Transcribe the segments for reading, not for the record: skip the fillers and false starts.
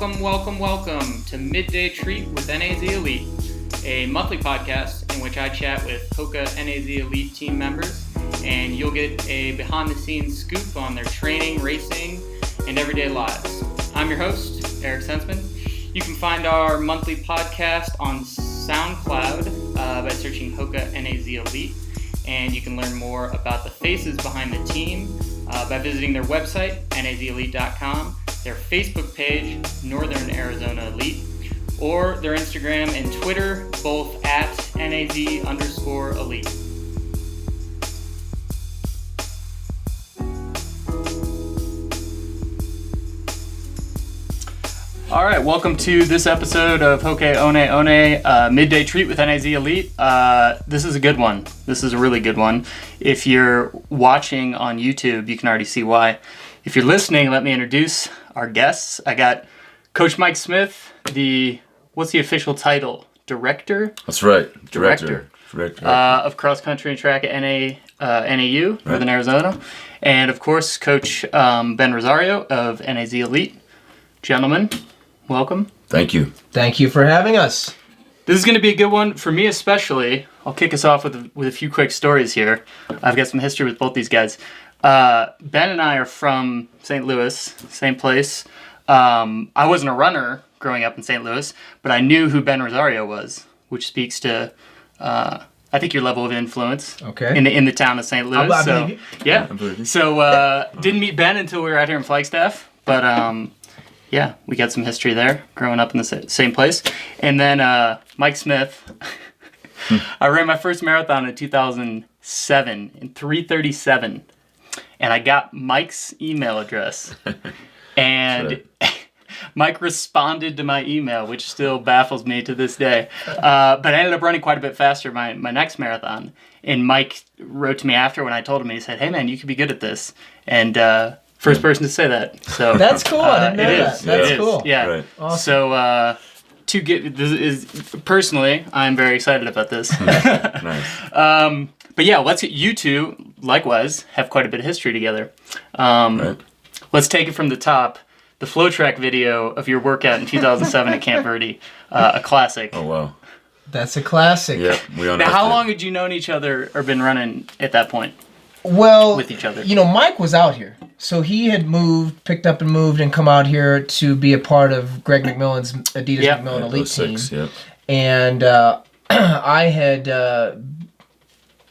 Welcome to Midday Treat with NAZ Elite, a monthly podcast in which I chat with HOKA NAZ Elite team members, and you'll get a behind-the-scenes scoop on their training, racing, and everyday lives. I'm your host, Eric Senseman. You can find our monthly podcast on SoundCloud by searching HOKA NAZ Elite, and you can learn more about the faces behind the team by visiting their website, nazelite.com, their Facebook page, Northern Arizona Elite, or their Instagram and Twitter, both at NAZ_Elite. All right, welcome to this episode of HOKA Midday Treat with NAZ Elite. This is a good one. This is a really good one. If you're watching on YouTube, you can already see why. If you're listening, let me introduce our guests. I got Coach Mike Smith, what's the official title? Director? That's right. Director. Of cross country and track at NAU, Northern Arizona. And of course, Coach Ben Rosario of NAZ Elite. Gentlemen, welcome. Thank you. Thank you for having us. This is going to be a good one for me especially. I'll kick us off with a few quick stories here. I've got some history with both these guys. Ben and I are from St. Louis, same place. I wasn't a runner growing up in St. Louis, but I knew who Ben Rosario was, which speaks to, I think, your level of influence in the town of St. Louis. I believe you. Yeah. So didn't meet Ben until we were out here in Flagstaff, but yeah, we got some history there, growing up in the same place. And then Mike Smith, I ran my first marathon in 2007 in 3:37. And I got Mike's email address, and Mike responded to my email, which still baffles me to this day. But I ended up running quite a bit faster my next marathon. And Mike wrote to me after when I told him, and he said, "Hey man, you could be good at this." And first person to say that. So that's cool. I didn't know that. That's cool. Yeah. Right. Awesome. So personally, I'm very excited about this. Nice. But yeah, let's get you two, likewise, have quite a bit of history together. Let's take it from the top. The Flow Track video of your workout in 2007 at Camp Verde, a classic. Oh, wow. That's a classic. Yeah, we all know. Now, how long had you known each other or been running at that point? Well, with each other? Mike was out here. So he had picked up and moved and come out here to be a part of Greg McMillan's Adidas McMillan Elite team. Yep. And I had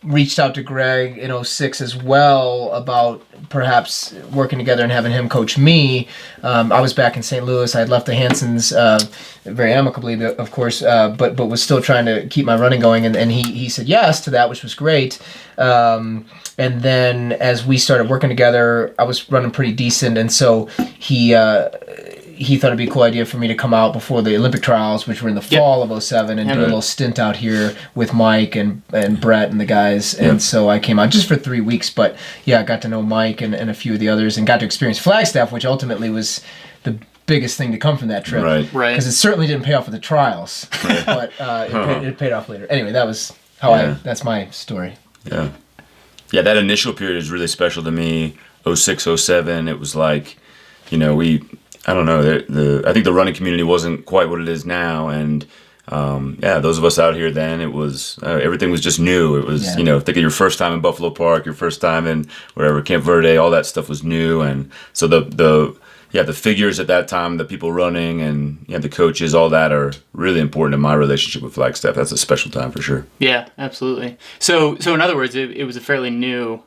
reached out to Greg in 2006 as well about perhaps working together and having him coach me. I was back in St. Louis. I had left the Hansons very amicably, of course, but was still trying to keep my running going. And he said yes to that, which was great. And then as we started working together, I was running pretty decent. And so he thought it'd be a cool idea for me to come out before the Olympic trials, which were in the fall of 2007, and do a little stint out here with Mike and Brett and the guys. And so I came out just for 3 weeks, but yeah, I got to know Mike and a few of the others and got to experience Flagstaff, which ultimately was the biggest thing to come from that trip. Right. Because it certainly didn't pay off with the trials, but it paid off later. Anyway, that was that's my story. Yeah. Yeah, that initial period is really special to me. 2006, 2007, it was like, I don't know. I think the running community wasn't quite what it is now, and those of us out here then, it was everything was just new. It was think of your first time in Buffalo Park, your first time in wherever Camp Verde, all that stuff was new, and so the figures at that time, the people running, and the coaches, all that are really important in my relationship with Flagstaff. That's a special time for sure. Yeah, absolutely. So in other words, it was a fairly new.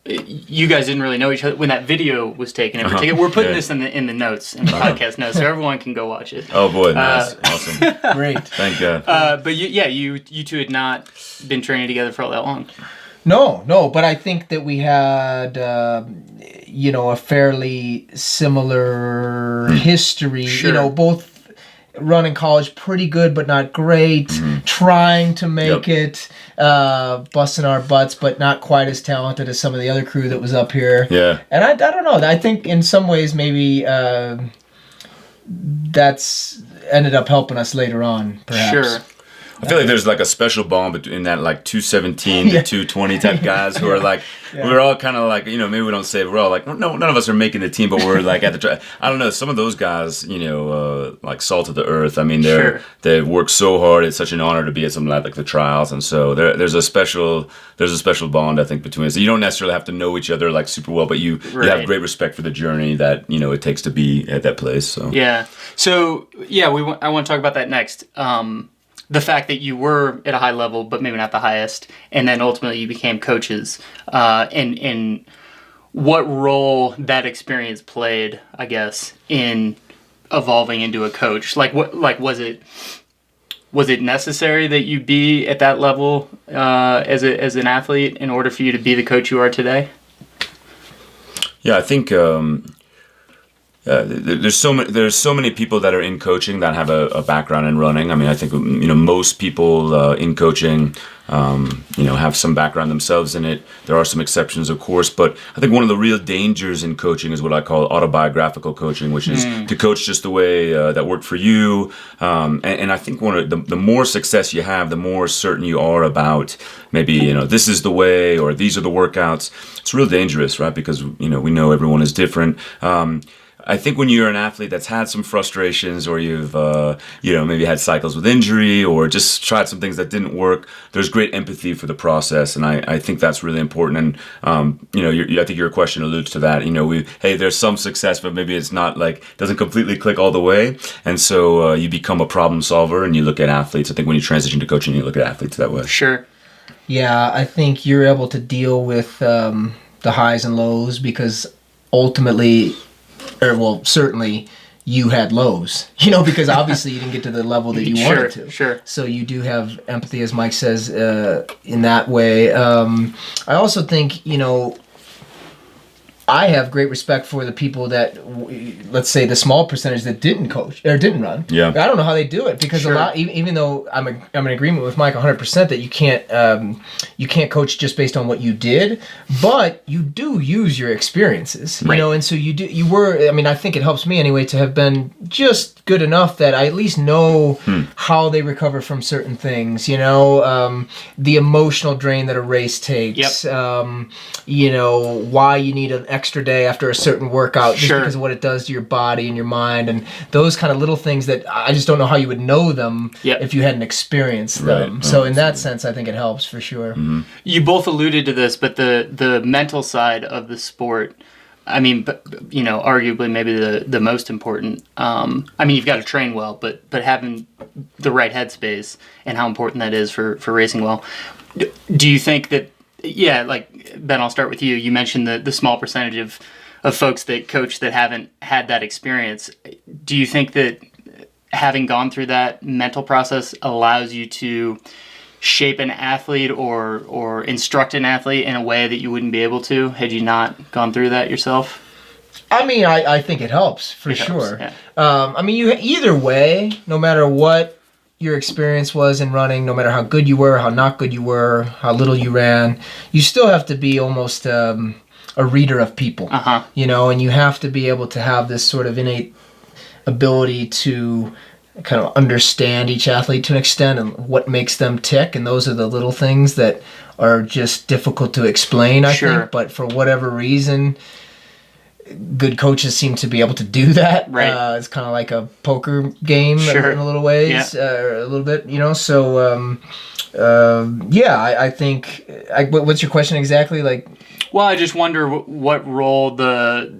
You guys didn't really know each other when that video was taken. In particular, we're putting this in the notes, in the podcast notes, so everyone can go watch it. Oh boy, nice, awesome, great, thank God. But you two had not been training together for all that long. No, but I think that we had a fairly similar history. Sure. Both running college pretty good but not great, trying to make it, busting our butts but not quite as talented as some of the other crew that was up here. Yeah. And I don't know, I think in some ways maybe that's ended up helping us later on, perhaps. Sure. I feel like there's like a special bond between that like 217 to 220 type guys who are like, we're all kind of like, maybe we don't say we're all like, no, none of us are making the team, but we're like at the, I don't know, some of those guys, like salt of the earth. I mean, they work so hard. It's such an honor to be at some like the trials. And so there's a special bond, I think, between us. So you don't necessarily have to know each other like super well, but you have great respect for the journey that, it takes to be at that place. So, I want to talk about that next. The fact that you were at a high level, but maybe not the highest, and then ultimately you became coaches, and what role that experience played, I guess, in evolving into a coach. Like, was it necessary that you be at that level as an athlete in order for you to be the coach you are today? Yeah, I think. There's so many people that are in coaching that have a background in running. I mean, I think most people in coaching have some background themselves in it. There are some exceptions, of course, but I think one of the real dangers in coaching is what I call autobiographical coaching, which is to coach just the way that worked for you. And I think one of the more success you have, the more certain you are about maybe this is the way or these are the workouts. It's real dangerous, right? Because we know everyone is different. I think when you're an athlete that's had some frustrations or you've, maybe had cycles with injury or just tried some things that didn't work, there's great empathy for the process. And I think that's really important. And, I think your question alludes to that. There's some success, but maybe it's not doesn't completely click all the way. And so you become a problem solver and you look at athletes. I think when you transition to coaching, you look at athletes that way. Sure. Yeah, I think you're able to deal with the highs and lows because ultimately... certainly you had lows, because obviously you didn't get to the level that you wanted to. Sure. So you do have empathy, as Mike says, in that way. I also think, I have great respect for the people that, let's say, the small percentage that didn't coach or didn't run. Yeah. I don't know how they do it because a lot, even though I'm in agreement with Mike 100% that you can't coach just based on what you did, but you do use your experiences, and so you were. I mean, I think it helps me anyway to have been just good enough that I at least know how they recover from certain things. The emotional drain that a race takes. Yep. Why you need an extra day after a certain workout just because of what it does to your body and your mind and those kind of little things that I just don't know how you would know them if you hadn't experienced them. Right. So in that sense, I think it helps for sure. Mm-hmm. You both alluded to this, but the mental side of the sport, I mean, arguably maybe the most important. You've got to train well, but having the right headspace and how important that is for racing well. Do you think that, Ben, I'll start with you. You mentioned the small percentage of folks that coach that haven't had that experience. Do you think that having gone through that mental process allows you to shape an athlete or instruct an athlete in a way that you wouldn't be able to had you not gone through that yourself? I think it helps for sure. Yeah. You either way, no matter what your experience was in running, no matter how good you were, how not good you were, how little you ran, you still have to be almost a reader of people. And you have to be able to have this sort of innate ability to kind of understand each athlete to an extent and what makes them tick, and those are the little things that are just difficult to explain, I think, but for whatever reason, good coaches seem to be able to do that. Right. It's kind of like a poker game in a little ways, a little bit, So, I think. What's your question exactly? Well, I just wonder what role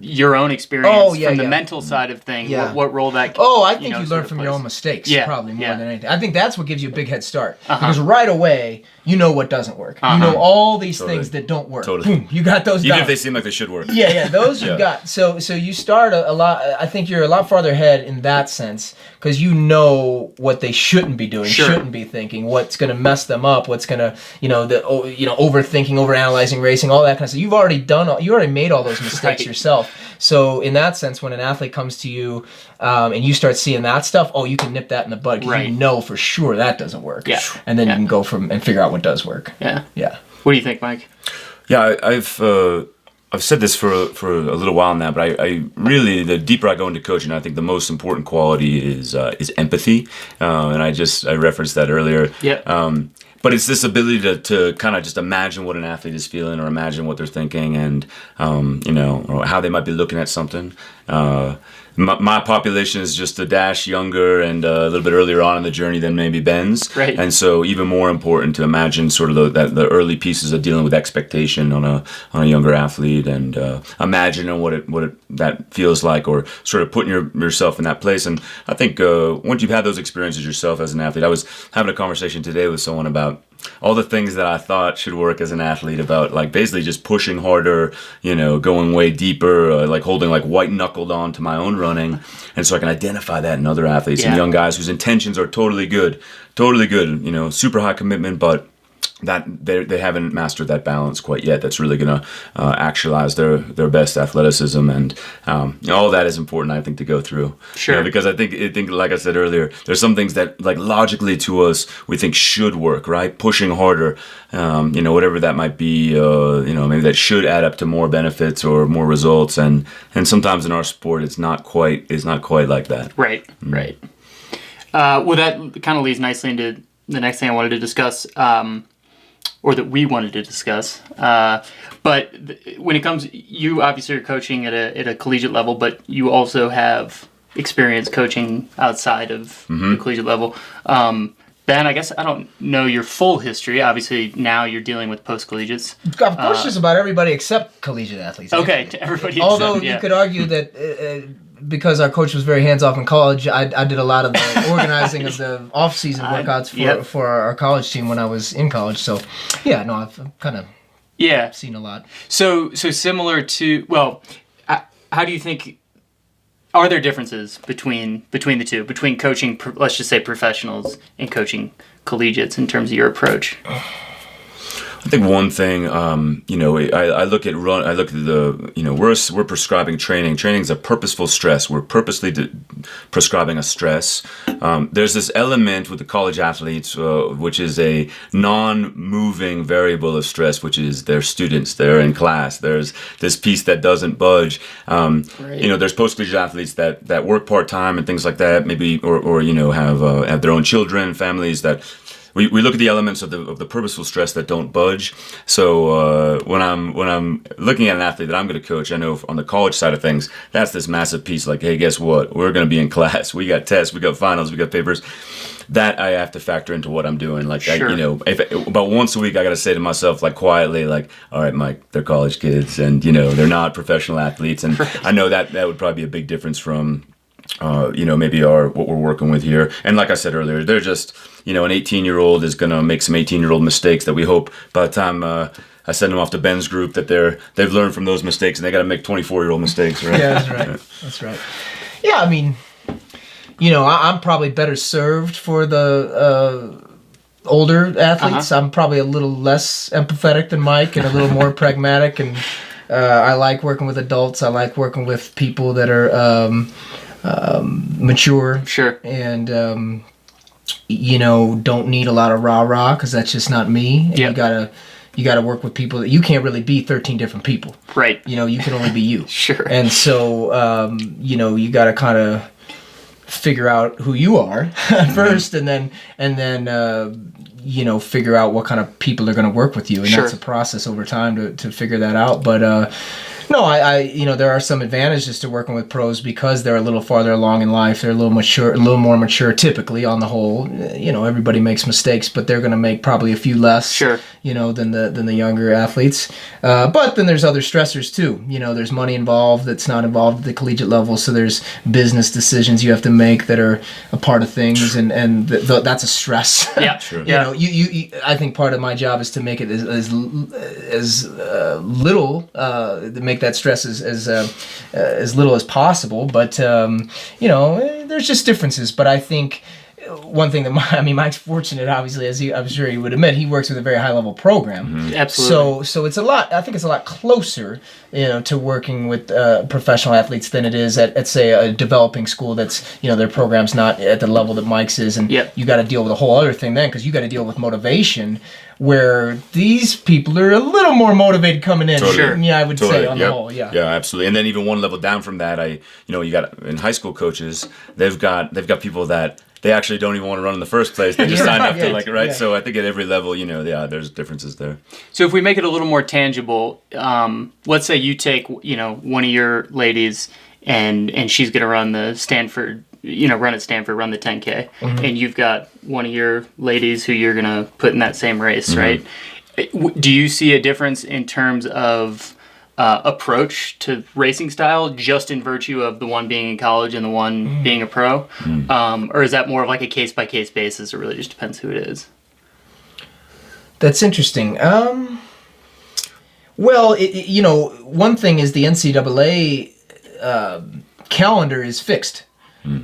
your own experience from the mental side of things, what role that. I think you learn from your own mistakes, probably more than anything. I think that's what gives you a big head start because right away you know what doesn't work. You know all these things that don't work. Totally. Boom, you got those. Even down. if they seem like they should work. Those you got. So you start a lot. I think you're a lot farther ahead in that sense because you know what they shouldn't be doing, shouldn't be thinking, what's going to mess them up, what's going to overthinking, overanalyzing racing, all that kind of stuff. You already made all those mistakes yourself. So in that sense, when an athlete comes to you and you start seeing that stuff, you can nip that in the bud because you know for sure that doesn't work. Yeah. And then you can go and figure out what does work. Yeah. Yeah. What do you think, Mike? Yeah, I've I've said this for a little while now, but I really, the deeper I go into coaching, I think the most important quality is empathy, and I referenced that earlier. Yeah. But it's this ability to kind of just imagine what an athlete is feeling, or imagine what they're thinking, and or how they might be looking at something. My population is just a dash younger and a little bit earlier on in the journey than maybe Ben's. Right. And so even more important to imagine sort of the early pieces of dealing with expectation on a younger athlete, and imagining what that feels like, or sort of putting yourself in that place. And I think once you've had those experiences yourself as an athlete, I was having a conversation today with someone about all the things that I thought should work as an athlete, about like basically just pushing harder, going way deeper, like holding like white knuckled on to my own running. And so I can identify that in other athletes and young guys whose intentions are totally good, super high commitment, but that they haven't mastered that balance quite yet. That's really going to actualize their best athleticism, and all that is important, I think, to go through. Sure. Because I think, like I said earlier, there's some things that, like, logically to us, we think should work, right? Pushing harder, whatever that might be, maybe that should add up to more benefits or more results, and sometimes in our sport, it's not quite like that. Right. Right. Well, that kind of leads nicely into the next thing I wanted to discuss. Or that we wanted to discuss. But when it comes, you obviously are coaching at a collegiate level, but you also have experience coaching outside of the collegiate level. Ben, I guess I don't know your full history. Obviously, now you're dealing with post-collegiates. Of course, just about everybody except collegiate athletes. Okay, to everybody. Although except, you could argue that because our coach was very hands-off in college, I did a lot of the organizing of the off-season workouts for our college team when I was in college. So, yeah, no, I've kind of seen a lot. So similar to, well, how do you think, are there differences between the two, between coaching, let's just say professionals, and coaching collegiates in terms of your approach? I think one thing, I look at we're prescribing training. Training is a purposeful stress. We're purposely prescribing a stress. There's this element with the college athletes, which is a non-moving variable of stress, which is their students. They're in class. There's this piece that doesn't budge. Right. There's post-collegiate athletes that work part-time and things like that, maybe, or have their own children, families that. We look at the elements of the purposeful stress that don't budge. So when I'm looking at an athlete that I'm going to coach, I know on the college side of things, that's this massive piece. Like, hey, guess what? We're going to be in class. We got tests. We got finals. We got papers. That I have to factor into what I'm doing. Like, sure. If about once a week, I got to say to myself, like, quietly, like, all right, Mike, they're college kids, and they're not professional athletes, and I know that would probably be a big difference from. Maybe what we're working with here. And like I said earlier, they're just, an 18-year-old is going to make some 18-year-old mistakes that we hope by the time I send them off to Ben's group that they've learned from those mistakes, and they got to make 24-year-old mistakes, right? Yeah, that's right. That's right. Yeah, I mean, I'm probably better served for the older athletes. I'm probably a little less empathetic than Mike and a little more pragmatic, and I like working with adults. I like working with people that are mature, sure, and don't need a lot of rah-rah, because that's just not me. And you gotta work with people that you can't really be 13 different people, right? You can only be you. Sure. And so you gotta kind of figure out who you are first, and then figure out what kind of people are going to work with you, and that's a process over time to figure that out. But no, I there are some advantages to working with pros because they're a little farther along in life. They're a little more mature typically on the whole. Everybody makes mistakes, but they're going to make probably a few less, than the younger athletes. But then there's other stressors too. There's money involved that's not involved at the collegiate level. So there's business decisions you have to make that are a part of things, and that's a stress. Yeah, sure. I think part of my job is to make it as little, to make that stress as little as possible. But there's just differences. But I think one thing that Mike's fortunate, obviously, as I'm sure he would admit, he works with a very high level program. Mm-hmm. Absolutely. So it's a lot. I think it's a lot closer, to working with professional athletes than it is at say a developing school that's their program's not at the level that Mike's is, and you got to deal with a whole other thing then because you got to deal with motivation. Where these people are a little more motivated coming in. Totally. Sure. Yeah, I would say on the whole. Yeah. Yeah, absolutely. And then even one level down from that, you got in high school coaches, they've got people that they actually don't even want to run in the first place. They just sign up to right. Yeah. So I think at every level, there's differences there. So if we make it a little more tangible, let's say you take one of your ladies and she's going to run the Stanford. Run at Stanford, run the 10K, and you've got one of your ladies who you're going to put in that same race, right? Do you see a difference in terms of approach to racing style just in virtue of the one being in college and the one being a pro? Or is that more of like a case-by-case basis? It really just depends who it is. That's interesting. Well, one thing is the NCAA calendar is fixed.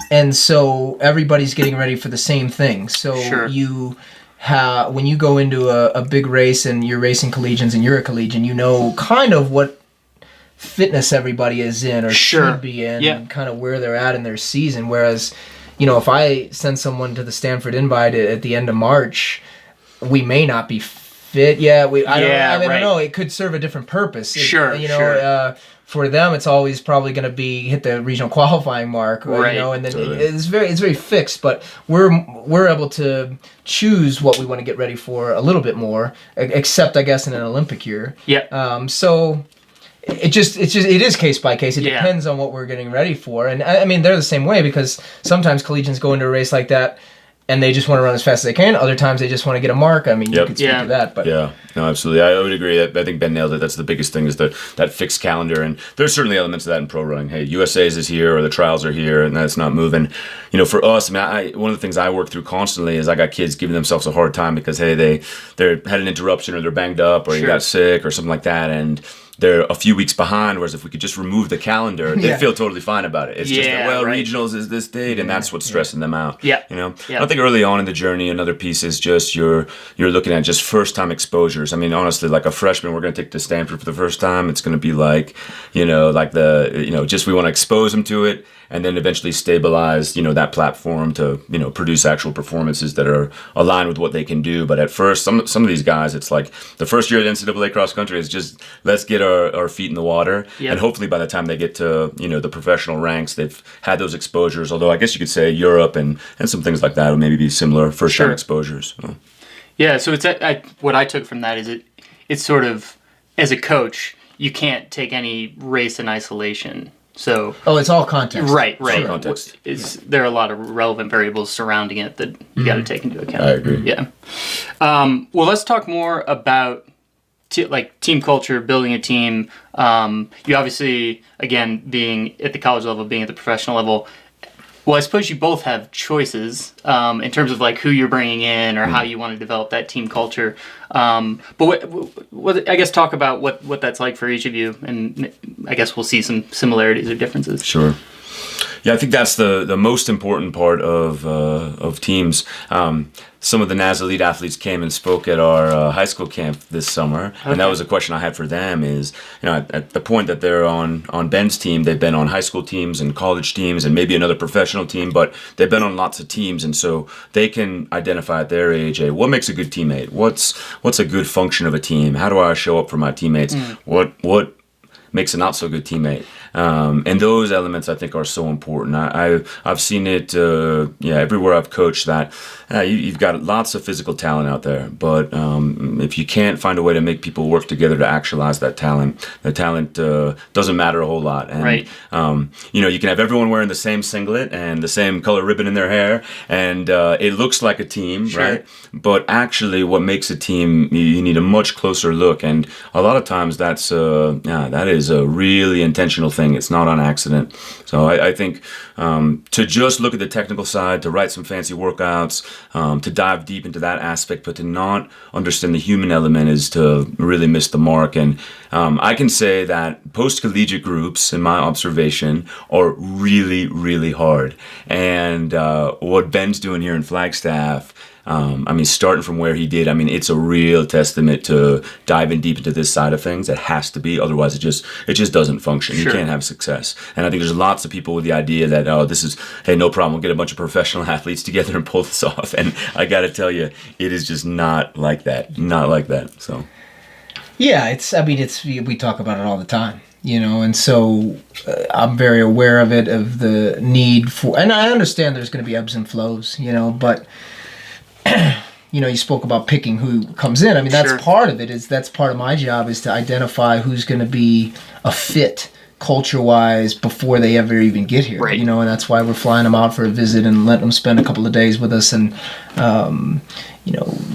And so everybody's getting ready for the same thing. So when you go into a big race and you're racing collegians and you're a collegian, kind of what fitness everybody is in or should be in, and kind of where they're at in their season. Whereas, if I send someone to the Stanford Invite at the end of March, we may not be fit yet. I don't know. It could serve a different purpose. For them, it's always probably going to be hit the regional qualifying mark, right? And then it's very fixed. But we're able to choose what we want to get ready for a little bit more, except I guess in an Olympic year. Yeah. So it is case by case. It depends on what we're getting ready for, and I mean they're the same way because sometimes collegians go into a race like that. And they just want to run as fast as they can. Other times they just want to get a mark. I mean, you could speak to that. But no, absolutely. I would agree. I think Ben nailed it. That's the biggest thing is that fixed calendar. And there's certainly elements of that in pro running. Hey, USA's is here or the trials are here and that's not moving. For us, one of the things I work through constantly is I got kids giving themselves a hard time because, hey, they had an interruption or they're banged up or you got sick or something like that. And they're a few weeks behind, whereas if we could just remove the calendar, they'd feel totally fine about it. It's just that, regionals is this date, and that's what's stressing them out. I think early on in the journey, another piece is just you're looking at just first-time exposures. I mean, honestly, like a freshman, we're going to take to Stanford for the first time. It's going to be like, just we want to expose them to it, and then eventually stabilize, that platform to, produce actual performances that are aligned with what they can do. But at first, some of these guys, it's like the first year of the NCAA cross country is just let's get our feet in the water, and hopefully by the time they get to the professional ranks, they've had those exposures. Although I guess you could say Europe and some things like that would maybe be similar first time exposures. Yeah, so it's what I took from that is it's sort of as a coach you can't take any race in isolation. So it's all context. Right. All context. There are a lot of relevant variables surrounding it that you got to take into account. I agree. Yeah. Well, let's talk more about team culture, building a team. You obviously, again, being at the college level, being at the professional level. Well, I suppose you both have choices in terms of who you're bringing in or how you want to develop that team culture. But what I guess talk about what that's like for each of you, and I guess we'll see some similarities or differences. Sure. Yeah, I think that's the most important part of teams. Some of the NAZ elite athletes came and spoke at our high school camp this summer, and that was a question I had for them is, at the point that they're on Ben's team, they've been on high school teams and college teams and maybe another professional team, but they've been on lots of teams, and so they can identify at their age, what makes a good teammate? What's a good function of a team? How do I show up for my teammates? What makes a not so good teammate? And those elements I think are so important. I've seen it everywhere I've coached that you've got lots of physical talent out there, but if you can't find a way to make people work together to actualize that talent, the talent doesn't matter a whole lot. And, you can have everyone wearing the same singlet and the same color ribbon in their hair, and it looks like a team, right? But actually what makes a team, you need a much closer look, and a lot of times that is a really intentional thing thing. It's not on accident. So I think to just look at the technical side, to write some fancy workouts, to dive deep into that aspect, but to not understand the human element is to really miss the mark. And I can say that post-collegiate groups, in my observation, are really, really hard. And what Ben's doing here in Flagstaff, starting from where he did, it's a real testament to diving deep into this side of things. It has to be, otherwise it just doesn't function. Sure. You can't have success. And I think there's lots of people with the idea that, hey, no problem, we'll get a bunch of professional athletes together and pull this off. And I got to tell you, it is just not like that. Not like that. So. Yeah, we talk about it all the time. And so I'm very aware of it, of the need for, and I understand there's going to be ebbs and flows, but you spoke about picking who comes in. That's Sure. part of it. That's part of my job, is to identify who's going to be a fit culture-wise before they ever even get here. Right. And that's why we're flying them out for a visit and letting them spend a couple of days with us, and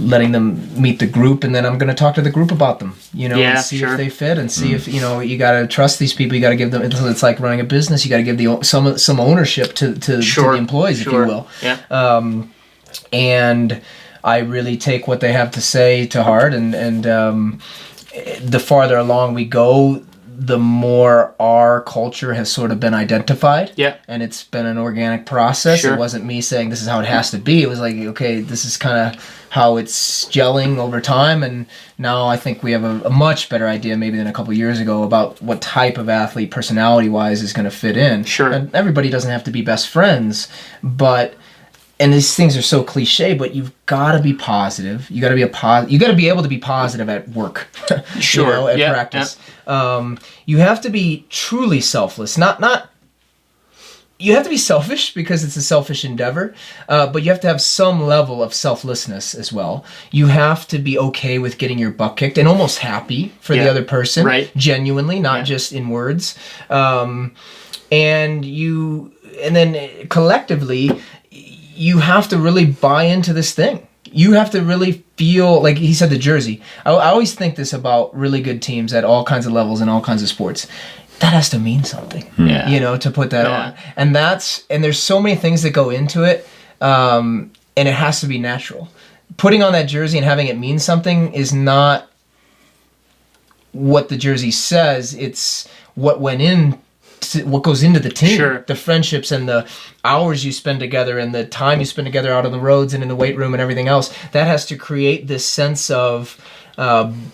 letting them meet the group, and then I'm going to talk to the group about them, and see sure. if they fit, and see if, you got to trust these people. You got to give them, it's like running a business. You got to give some ownership to Sure. the employees, Sure. if you will. Yeah. And I really take what they have to say to heart, and the farther along we go, the more our culture has sort of been identified. Yeah. And it's been an organic process. Sure. It wasn't me saying this is how it has to be. It was like, okay, this is kind of how it's gelling over time. And now I think we have a much better idea maybe than a couple of years ago about what type of athlete personality-wise is going to fit in. Sure. And everybody doesn't have to be best friends, but... And these things are so cliche, but you've got to be positive. You got to be you got to be able to be positive at work. Sure. At practice. Yeah. You have to be truly selfless. Not. You have to be selfish because it's a selfish endeavor, but you have to have some level of selflessness as well. You have to be okay with getting your butt kicked and almost happy for the other person, right? Genuinely, not just in words. And then collectively, you have to really buy into this thing. You have to really feel, like he said, the jersey. I always think this about really good teams at all kinds of levels in all kinds of sports. That has to mean something, to put that on. And there's so many things that go into it, and it has to be natural. Putting on that jersey and having it mean something is not what the jersey says. It's what went in. What goes into the team, Sure. The friendships and the hours you spend together and the time you spend together out on the roads and in the weight room and everything else, that has to create this sense of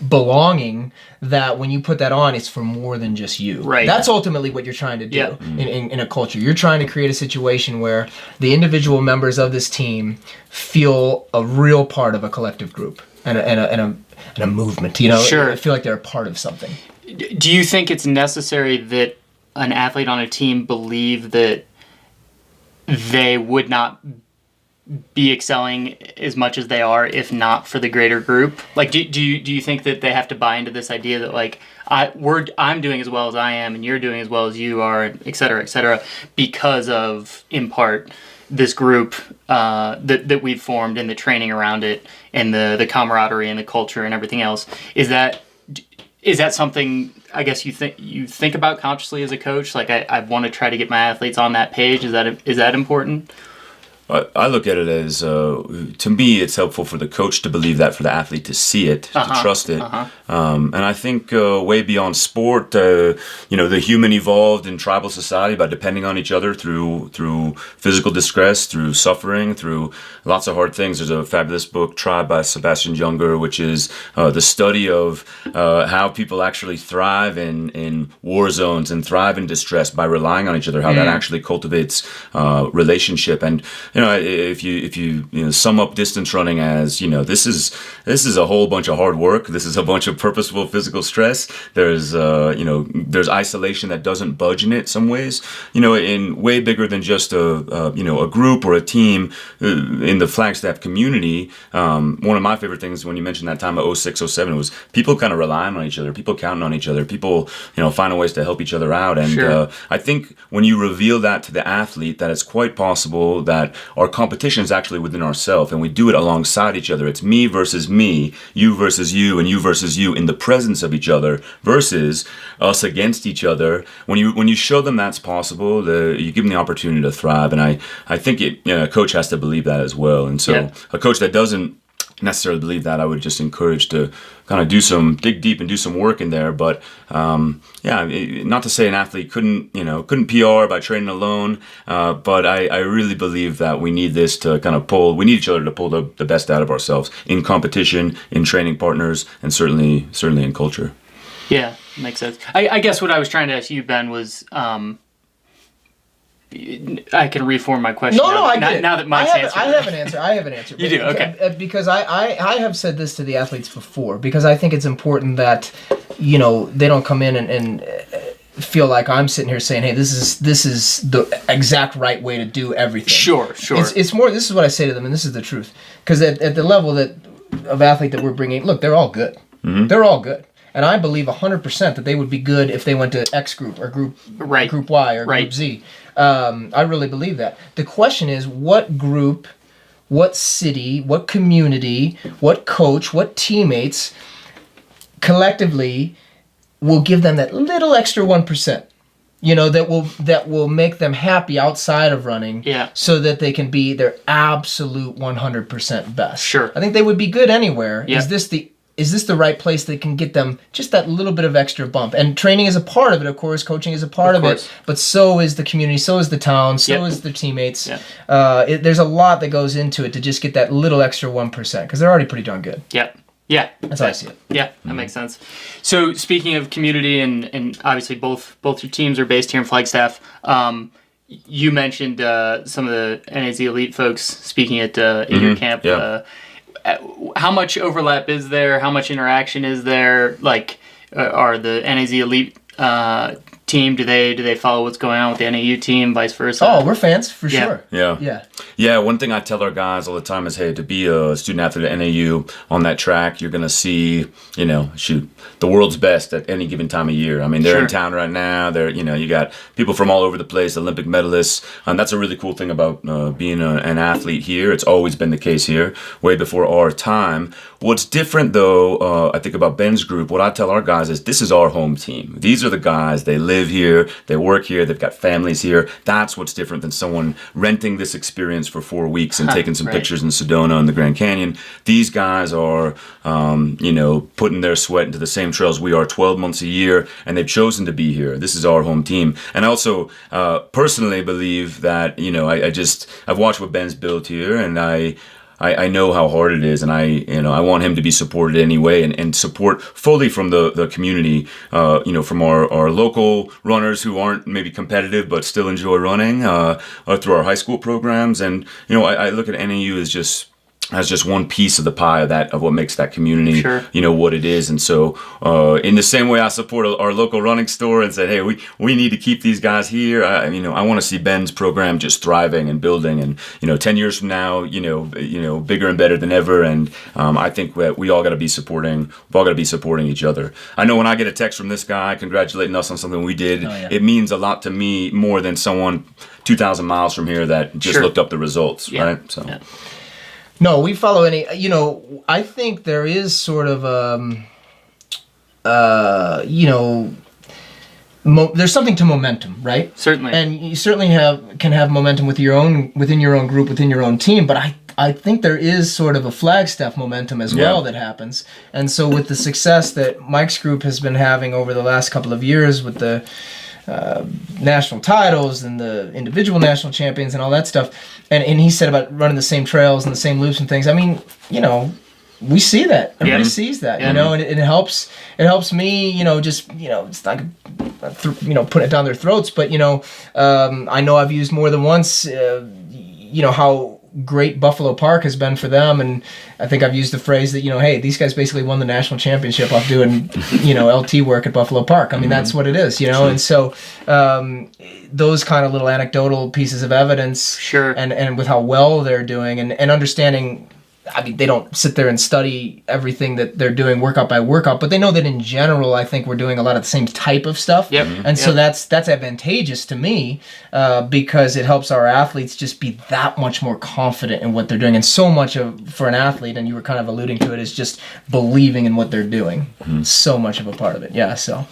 belonging that when you put that on, it's for more than just you. Right. That's ultimately what you're trying to do in a culture. You're trying to create a situation where the individual members of this team feel a real part of a collective group and a movement. Sure. I feel like they're a part of something. Do you think it's necessary that an athlete on a team believe that they would not be excelling as much as they are if not for the greater group? Like, do you think that they have to buy into this idea that, like, I'm doing as well as I am and you're doing as well as you are, et cetera, because of, in part, this group that we've formed and the training around it and the camaraderie and the culture and everything else? Is that something, I guess, you think about consciously as a coach? Like, I want to try to get my athletes on that page. Is that important? I look at it as, to me, it's helpful for the coach to believe that, for the athlete to see it, to trust it. And I think way beyond sport, the human evolved in tribal society by depending on each other through physical distress, through suffering, through lots of hard things. There's a fabulous book, Tribe, by Sebastian Junger, which is the study of how people actually thrive in war zones and thrive in distress by relying on each other, how that actually cultivates relationship. And if you sum up distance running as, this is a whole bunch of hard work. This is a bunch of purposeful physical stress. There's isolation that doesn't budge in it some ways, in way bigger than just a group or a team in the Flagstaff community. One of my favorite things when you mentioned that time of 06, 07 was people kind of relying on each other, people counting on each other, people, finding ways to help each other out. And Sure. I think when you reveal that to the athlete, that it's quite possible that our competition is actually within ourselves, and we do it alongside each other. It's me versus me, you versus you, and you versus you in the presence of each other versus us against each other. When you show them that's possible, you give them the opportunity to thrive, and I think a coach has to believe that as well. And so a coach that doesn't necessarily believe that, I would just encourage to kind of dig deep and do some work in there. But not to say an athlete couldn't PR by training alone, but I really believe that we need this to kind of we need each other to pull the best out of ourselves in competition, in training partners, and certainly in culture. Yeah, makes sense. I guess what I was trying to ask you, Ben, was I can reform my question. I get it. Now that Mike's answered. I have an answer. You do, okay. Because I have said this to the athletes before, because I think it's important that, they don't come in and feel like I'm sitting here saying, hey, this is the exact right way to do everything. Sure. It's more, this is what I say to them, and this is the truth. Because at the level of athlete that we're bringing, look, they're all good. Mm-hmm. They're all good. And I believe 100% that they would be good if they went to X group or group Y or group Z. I really believe that. The question is, what group, what city, what community, what coach, what teammates collectively will give them that little extra 1%? That will make them happy outside of running, so that they can be their absolute 100% best. Sure. I think they would be good anywhere. Yeah. Is this the right place that can get them just that little bit of extra bump? And training is a part of it, of course. Coaching is a part of it. But so is the community, so is the town, so is the teammates. Yep. There's a lot that goes into it to just get that little extra 1%, because they're already pretty darn good. Yep. Yeah. That's how I see it. Yeah, that makes sense. So speaking of community, and obviously both your teams are based here in Flagstaff, you mentioned some of the NAZ elite folks speaking at your camp. Yeah. How much overlap is there? How much interaction is there? Like, are the NAZ elite team, do they follow what's going on with the NAU team, vice versa? Oh, we're fans for sure. Yeah. One thing I tell our guys all the time is, hey, to be a student athlete at NAU on that track, you're gonna see, the world's best at any given time of year. I mean, they're in town right now. You got people from all over the place, Olympic medalists, and that's a really cool thing about being an athlete here. It's always been the case here, way before our time. What's different, though, I think about Ben's group, what I tell our guys is, this is our home team. These are the guys, they live here, they work here, they've got families here. That's what's different than someone renting this experience for 4 weeks and taking some pictures in Sedona and the Grand Canyon. These guys are, putting their sweat into the same trails we are 12 months a year, and they've chosen to be here. This is our home team. And I also personally believe that, I've watched what Ben's built here, and I know how hard it is, and I want him to be supported anyway, and support fully from the community, from our local runners who aren't maybe competitive but still enjoy running, through our high school programs. And I look at NAU as just one piece of the pie of what makes that community, what it is. And so in the same way I support our local running store and said, hey, we need to keep these guys here. I want to see Ben's program just thriving and building, and 10 years from now, bigger and better than ever. And I think that we all got to be supporting each other. I know when I get a text from this guy congratulating us on something we did, it means a lot to me, more than someone 2,000 miles from here that just looked up the results, right? So. Yeah. No, we follow I think there is sort of, there's something to momentum, right? Certainly. And you certainly can have momentum within your own group, within your own team, but I think there is sort of a Flagstaff momentum as well that happens. And so with the success that Mike's group has been having over the last couple of years with the national titles and the individual national champions and all that stuff, and he said about running the same trails and the same loops and things. I mean, we see that. Everybody sees that, and it helps me, it's like, put it down their throats, but I know I've used more than once, how great Buffalo Park has been for them, and I think I've used the phrase that, hey, these guys basically won the national championship off doing, LT work at Buffalo Park. I mean, that's what it is, and so those kind of little anecdotal pieces of evidence, and with how well they're doing, and understanding I mean, they don't sit there and study everything that they're doing workout by workout, but they know that in general, I think we're doing a lot of the same type of stuff. Yep. And so that's advantageous to me because it helps our athletes just be that much more confident in what they're doing. And so much for an athlete, and you were kind of alluding to it, is just believing in what they're doing. So much of a part of it. Yeah. So.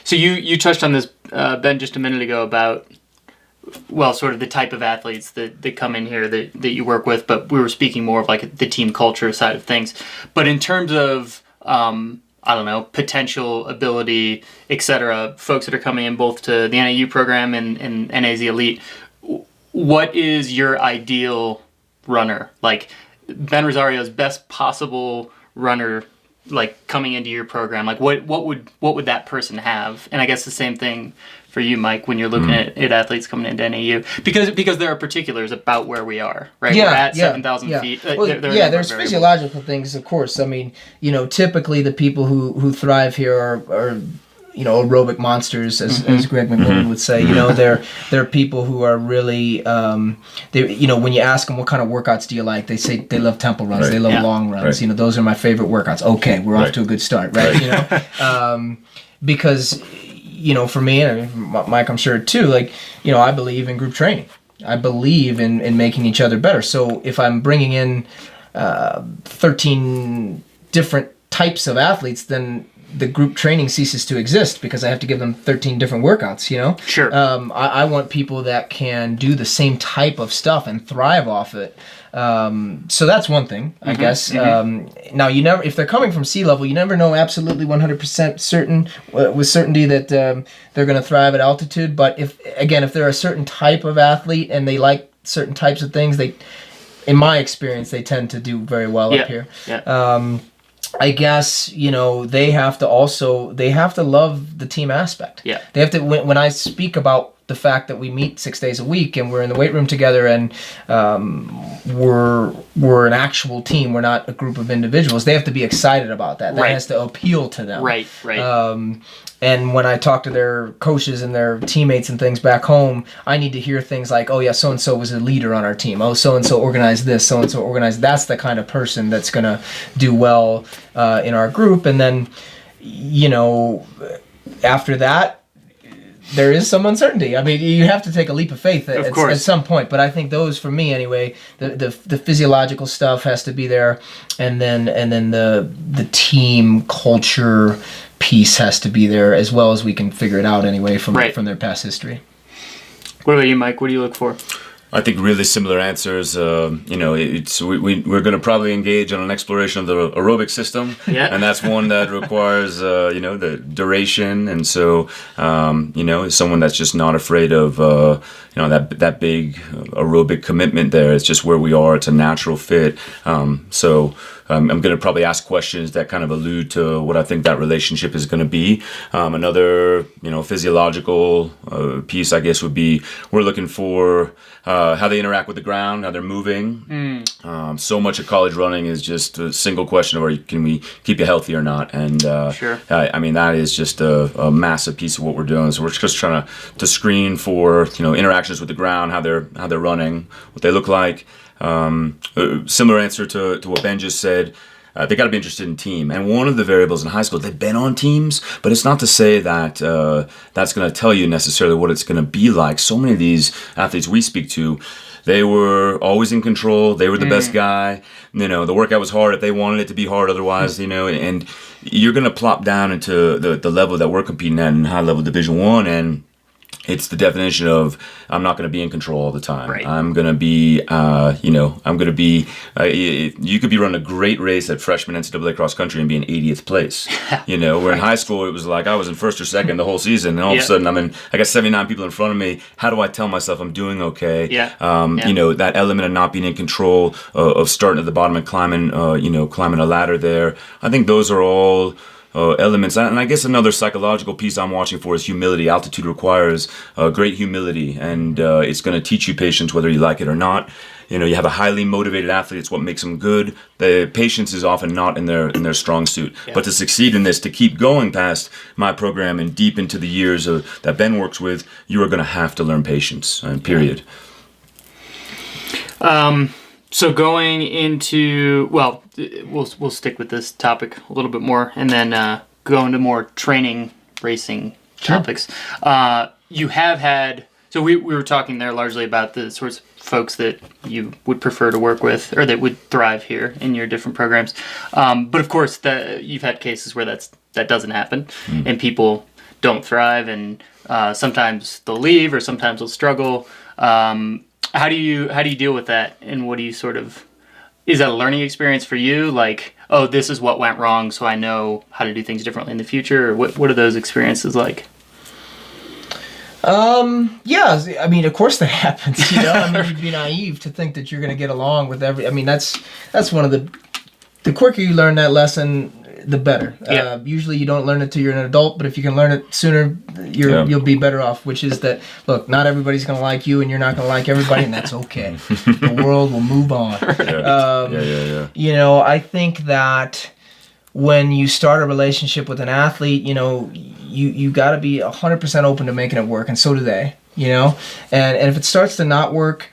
So you touched on this, Ben, just a minute ago about, well, sort of the type of athletes that come in here that you work with, but we were speaking more of like the team culture side of things. But in terms of, I don't know, potential, ability, etc., folks that are coming in both to the NAU program and NAZ Elite, what is your ideal runner? Like Ben Rosario's best possible runner, like coming into your program, like what would that person have? And I guess the same thing for you, Mike, when you're looking at athletes coming into NAU, because there are particulars about where we are, right? Yeah, we're at 7,000 feet. Well, there's physiological things, of course. I mean, typically the people who thrive here are aerobic monsters, as Greg McMillan would say. They're people who are really, when you ask them what kind of workouts do you like, they say they love tempo runs, they love long runs. Right. Those are my favorite workouts. Okay, we're off to a good start, right? Because, for me, and Mike, I'm sure too, I believe in group training. I believe in making each other better. So if I'm bringing in 13 different types of athletes, then the group training ceases to exist because I have to give them 13 different workouts, Sure. I want people that can do the same type of stuff and thrive off it. So that's one thing, I guess. Now, if they're coming from sea level, you never know absolutely 100% certain with certainty that they're going to thrive at altitude. But if they're a certain type of athlete and they like certain types of things, in my experience, they tend to do very well up here. Yeah. I guess, they have to love the team aspect. Yeah. They have to, when I speak about the fact that we meet 6 days a week and we're in the weight room together and we're an actual team, we're not a group of individuals, they have to be excited about that. That has to appeal to them. Right. And when I talk to their coaches and their teammates and things back home, I need to hear things like, oh yeah, so-and-so was a leader on our team. Oh, so-and-so organized this, so-and-so organized. That's the kind of person that's going to do well in our group. And then, after that, there is some uncertainty. I mean, you have to take a leap of faith at some point. But I think those, for me anyway, the physiological stuff has to be there, and then the team culture piece has to be there, as well as we can figure it out anyway from their past history. What about you, Mike? What do you look for? I think really similar answers. We're going to probably engage on an exploration of the aerobic system, and that's one that requires the duration, and so someone that's just not afraid of that big aerobic commitment. There, it's just where we are. It's a natural fit. I'm going to probably ask questions that kind of allude to what I think that relationship is going to be. Another physiological piece, I guess, would be we're looking for how they interact with the ground, how they're moving. So much of college running is just a single question of can we keep you healthy or not? And sure. That is just a massive piece of what we're doing. So we're just trying to screen for interactions with the ground, how they're running, what they look like. Similar answer to what Ben just said. They got to be interested in team. And one of the variables in high school, they've been on teams, but it's not to say that that's going to tell you necessarily what it's going to be like. So many of these athletes we speak to, they were always in control. They were the best guy. The workout was hard if they wanted it to be hard otherwise, and you're going to plop down into the level that we're competing at in high level Division I, and it's the definition of I'm not going to be in control all the time. Right. I'm going to be, you could be running a great race at freshman NCAA cross country and be in 80th place. Where in high school it was like I was in first or second the whole season, and all of a sudden I got 79 people in front of me. How do I tell myself I'm doing okay? That element of not being in control, of starting at the bottom and climbing a ladder there. I think those are all elements. And I guess another psychological piece I'm watching for is humility. Altitude requires great humility, and it's going to teach you patience whether you like it or not. You have a highly motivated athlete. It's what makes them good. The patience is often not in their strong suit. Yeah. But to succeed in this, to keep going past my program and deep into the years that Ben works with, you are going to have to learn patience, period. So going into, well, we'll stick with this topic a little bit more, and then go into more training racing topics. You have had, so we were talking there largely about the sorts of folks that you would prefer to work with, or that would thrive here in your different programs. But of course, you've had cases where that doesn't happen, and people don't thrive, and sometimes they'll leave, or sometimes they'll struggle. How do you deal with that, and what do you is that a learning experience for you? Like, oh, this is what went wrong, so I know how to do things differently in the future, or what are those experiences like? Yeah, I mean, of course that happens, you know. I mean, you'd be naive to think that you're going to get along with I mean, that's one of the quicker you learn that lesson, the better. Yeah. Usually you don't learn it till you're an adult, but if you can learn it sooner, you'll be better off, which is that, look, not everybody's going to like you, and you're not going to like everybody, and that's okay. The world will move on. You know, I think that when you start a relationship with an athlete, you know, you got to be 100% open to making it work, and so do they, you know? And if it starts to not work,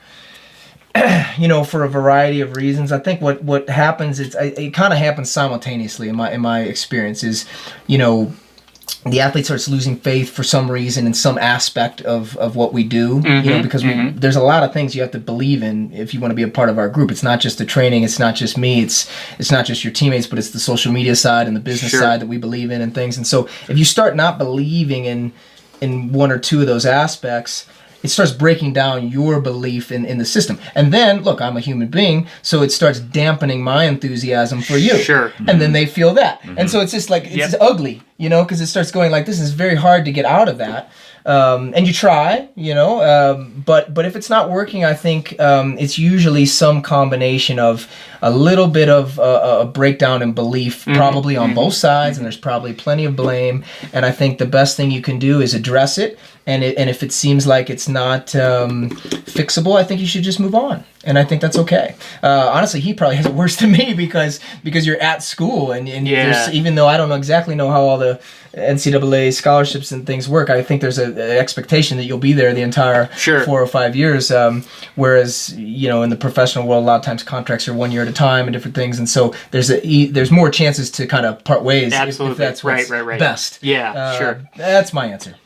you know, for a variety of reasons, I think what happens is it kind of happens simultaneously in my experience is, you know, the athlete starts losing faith for some reason in some aspect of what we do, you know, because there's a lot of things you have to believe in if you want to be a part of our group. It's not just the training, it's not just me, it's not just your teammates, but it's the social media side and the business side that we believe in and things. And so if you start not believing in one or two of those aspects, it starts breaking down your belief in the system. And then, look, I'm a human being, so it starts dampening my enthusiasm for you. Sure. And then they feel that. And so it's just like, it's ugly, you know, because it starts going like, this is very hard to get out of that. And you try, you know, but if it's not working, I think it's usually some combination of a little bit of a breakdown in belief, probably on both sides, and there's probably plenty of blame. And I think the best thing you can do is address it. And if it seems like it's not fixable, I think you should just move on. And I think that's okay. Honestly, he probably has it worse than me because you're at school and even though I don't exactly know how all the NCAA scholarships and things work, I think there's an expectation that you'll be there the entire 4 or 5 years. Whereas, you know, in the professional world, a lot of times contracts are 1 year at a time and different things, and so there's more chances to kind of part ways. Absolutely. If that's what's best. Yeah, sure. That's my answer.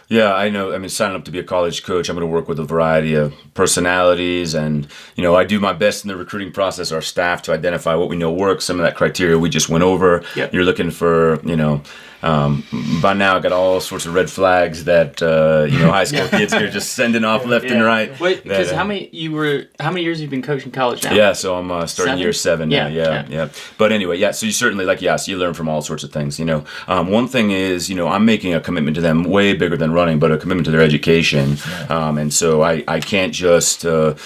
Yeah, I know. I mean, signing up to be a college coach, I'm going to work with a variety of personalities, and you know, I do my best in the recruiting process, our staff, to identify what we know works. Some of that criteria we just went over. Yep. You're looking for, you know, by now I got all sorts of red flags that you know, high school kids are just sending off left and right. Wait, because how many years have you been coaching college now? Yeah, so I'm starting year 7 now. Yeah. Yeah. But anyway, so you certainly, like, so you learn from all sorts of things. You know, one thing is, you know, I'm making a commitment to them way bigger than running, but a commitment to their education. And so I can't just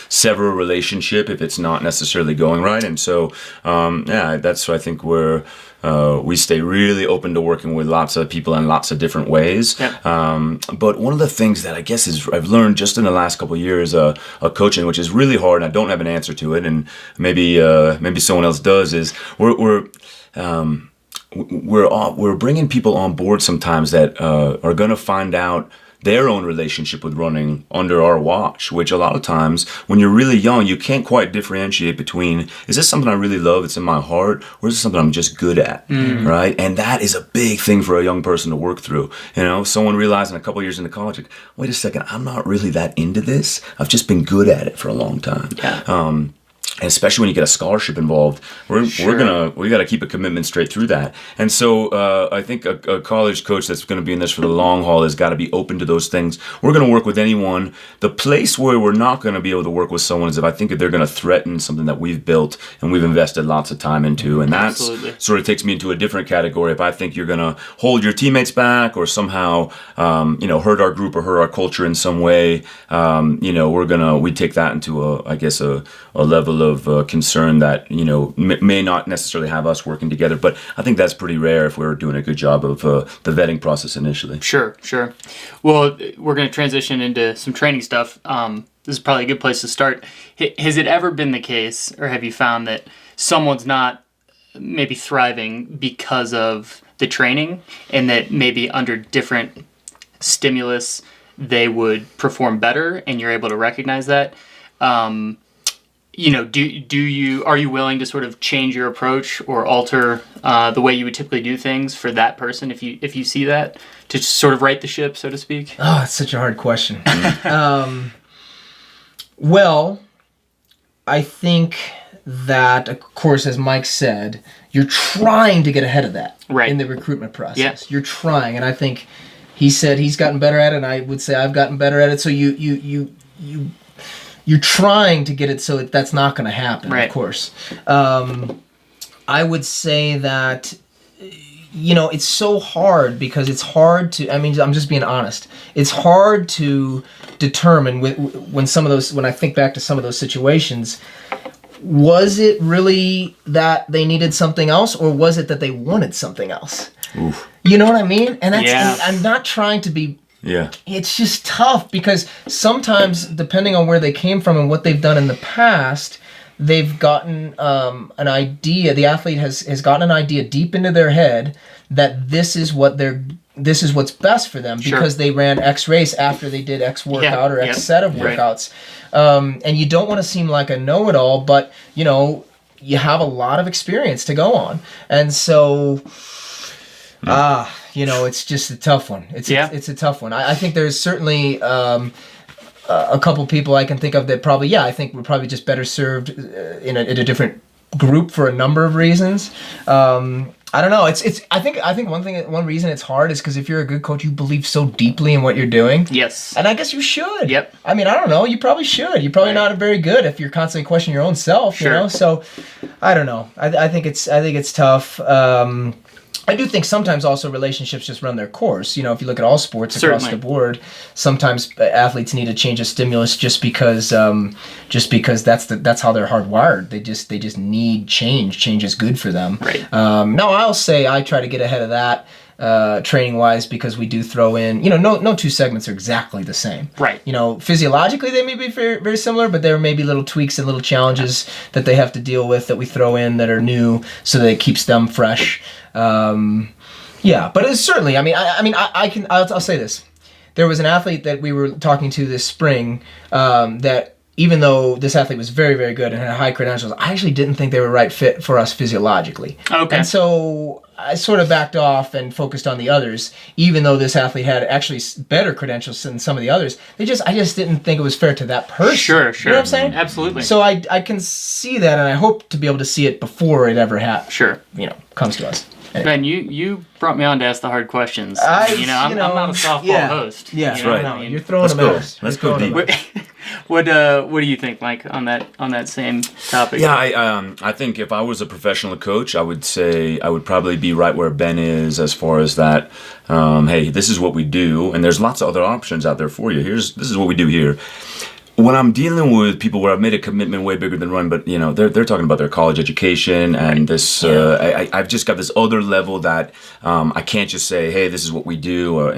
sever a relationship if it's not necessarily going right. And so that's what I think we stay really open to working with lots of people in lots of different ways. Yep. But one of the things that I guess I've learned just in the last couple of years of coaching, which is really hard, and I don't have an answer to it, and maybe someone else does, is we're bringing people on board sometimes that are going to find out their own relationship with running under our watch, which a lot of times when you're really young, you can't quite differentiate between, is this something I really love, it's in my heart, or is this something I'm just good at, right? And that is a big thing for a young person to work through. You know, someone realizing a couple years into college, like, wait a second, I'm not really that into this. I've just been good at it for a long time. Yeah. And especially when you get a scholarship involved, we got to keep a commitment straight through that. And so I think a college coach that's going to be in this for the long haul has got to be open to those things. We're going to work with anyone. The place where we're not going to be able to work with someone is if I think that they're going to threaten something that we've built and we've invested lots of time into. And that sort of takes me into a different category. If I think you're going to hold your teammates back or somehow hurt our group or hurt our culture in some way, we take that into a level of concern that, you know, may not necessarily have us working together. But I think that's pretty rare if we're doing a good job of the vetting process initially. Sure. Well, we're going to transition into some training stuff. This is probably a good place to start. Has it ever been the case, or have you found that someone's not maybe thriving because of the training, and that maybe under different stimulus they would perform better, and you're able to recognize that? are you willing to sort of change your approach or alter the way you would typically do things for that person if you see that, to sort of right the ship, so to speak? Oh, it's such a hard question. Well, I think that, of course, as Mike said, you're trying to get ahead of that in the recruitment process. Yeah. You're trying, and I think he said he's gotten better at it, and I would say I've gotten better at it. So you're trying to get it so that that's not going to happen, of course. I would say that, it's so hard because it's hard to, I'm just being honest. It's hard to determine when I think back to some of those situations, was it really that they needed something else, or was it that they wanted something else? Oof. You know what I mean? And and I'm not trying to be... Yeah. It's just tough because sometimes, depending on where they came from and what they've done in the past, they've gotten an idea. The athlete has gotten an idea deep into their head that this is what's best for them because they ran X race after they did X workout or X set of workouts. And you don't want to seem like a know-it-all, but you have a lot of experience to go on, and so. It's just a tough one. It's a tough one. I think there's certainly a couple people I can think of that probably, I think we're probably just better served in a different group for a number of reasons. I don't know. I think one reason it's hard is because if you're a good coach, you believe so deeply in what you're doing. Yes. And I guess you should. Yep. I don't know. You probably should. You're probably not very good if you're constantly questioning your own self. Sure. So, I don't know. I think it's tough. I do think sometimes also relationships just run their course. If you look at all sports across the board, sometimes athletes need a change of stimulus just because that's how they're hardwired. They just need change. Change is good for them. Right. Now I'll say I try to get ahead of that training wise because we do throw in, no two segments are exactly the same. Right. Physiologically they may be very, very similar, but there may be little tweaks and little challenges that they have to deal with that we throw in that are new so that it keeps them fresh. But it's certainly, I'll say this. There was an athlete that we were talking to this spring that even though this athlete was very, very good and had high credentials, I actually didn't think they were right fit for us physiologically. Okay. And so I sort of backed off and focused on the others, even though this athlete had actually better credentials than some of the others. I just didn't think it was fair to that person. Sure. You know what I'm saying? Absolutely. So I can see that, and I hope to be able to see it before it ever comes to us. Anyway. Ben, you brought me on to ask the hard questions. I'm not a softball host. Yeah, that's right. You're throwing them at us. Let's go deep. What do you think, Mike, on that same topic? Yeah, I think if I was a professional coach, I would say I would probably be right where Ben is as far as that. Hey, this is what we do, and there's lots of other options out there for you. This is what we do here. When I'm dealing with people where I've made a commitment way bigger than run, but they're talking about their college education and this. I've just got this other level that I can't just say, hey, this is what we do,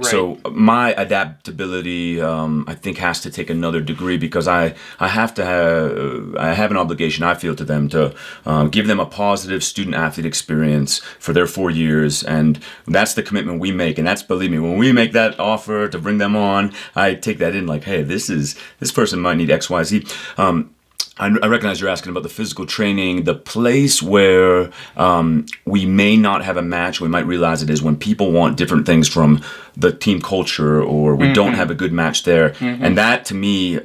So my adaptability I think has to take another degree because I have an obligation I feel to them to give them a positive student athlete experience for their 4 years, and that's the commitment we make, and that's, believe me, when we make that offer to bring them on, I take that in like, hey, this person might need X, Y, Z. I recognize you're asking about the physical training. The place where we may not have a match, we might realize it is when people want different things from the team culture, or we don't have a good match there. Mm-hmm. And that, to me,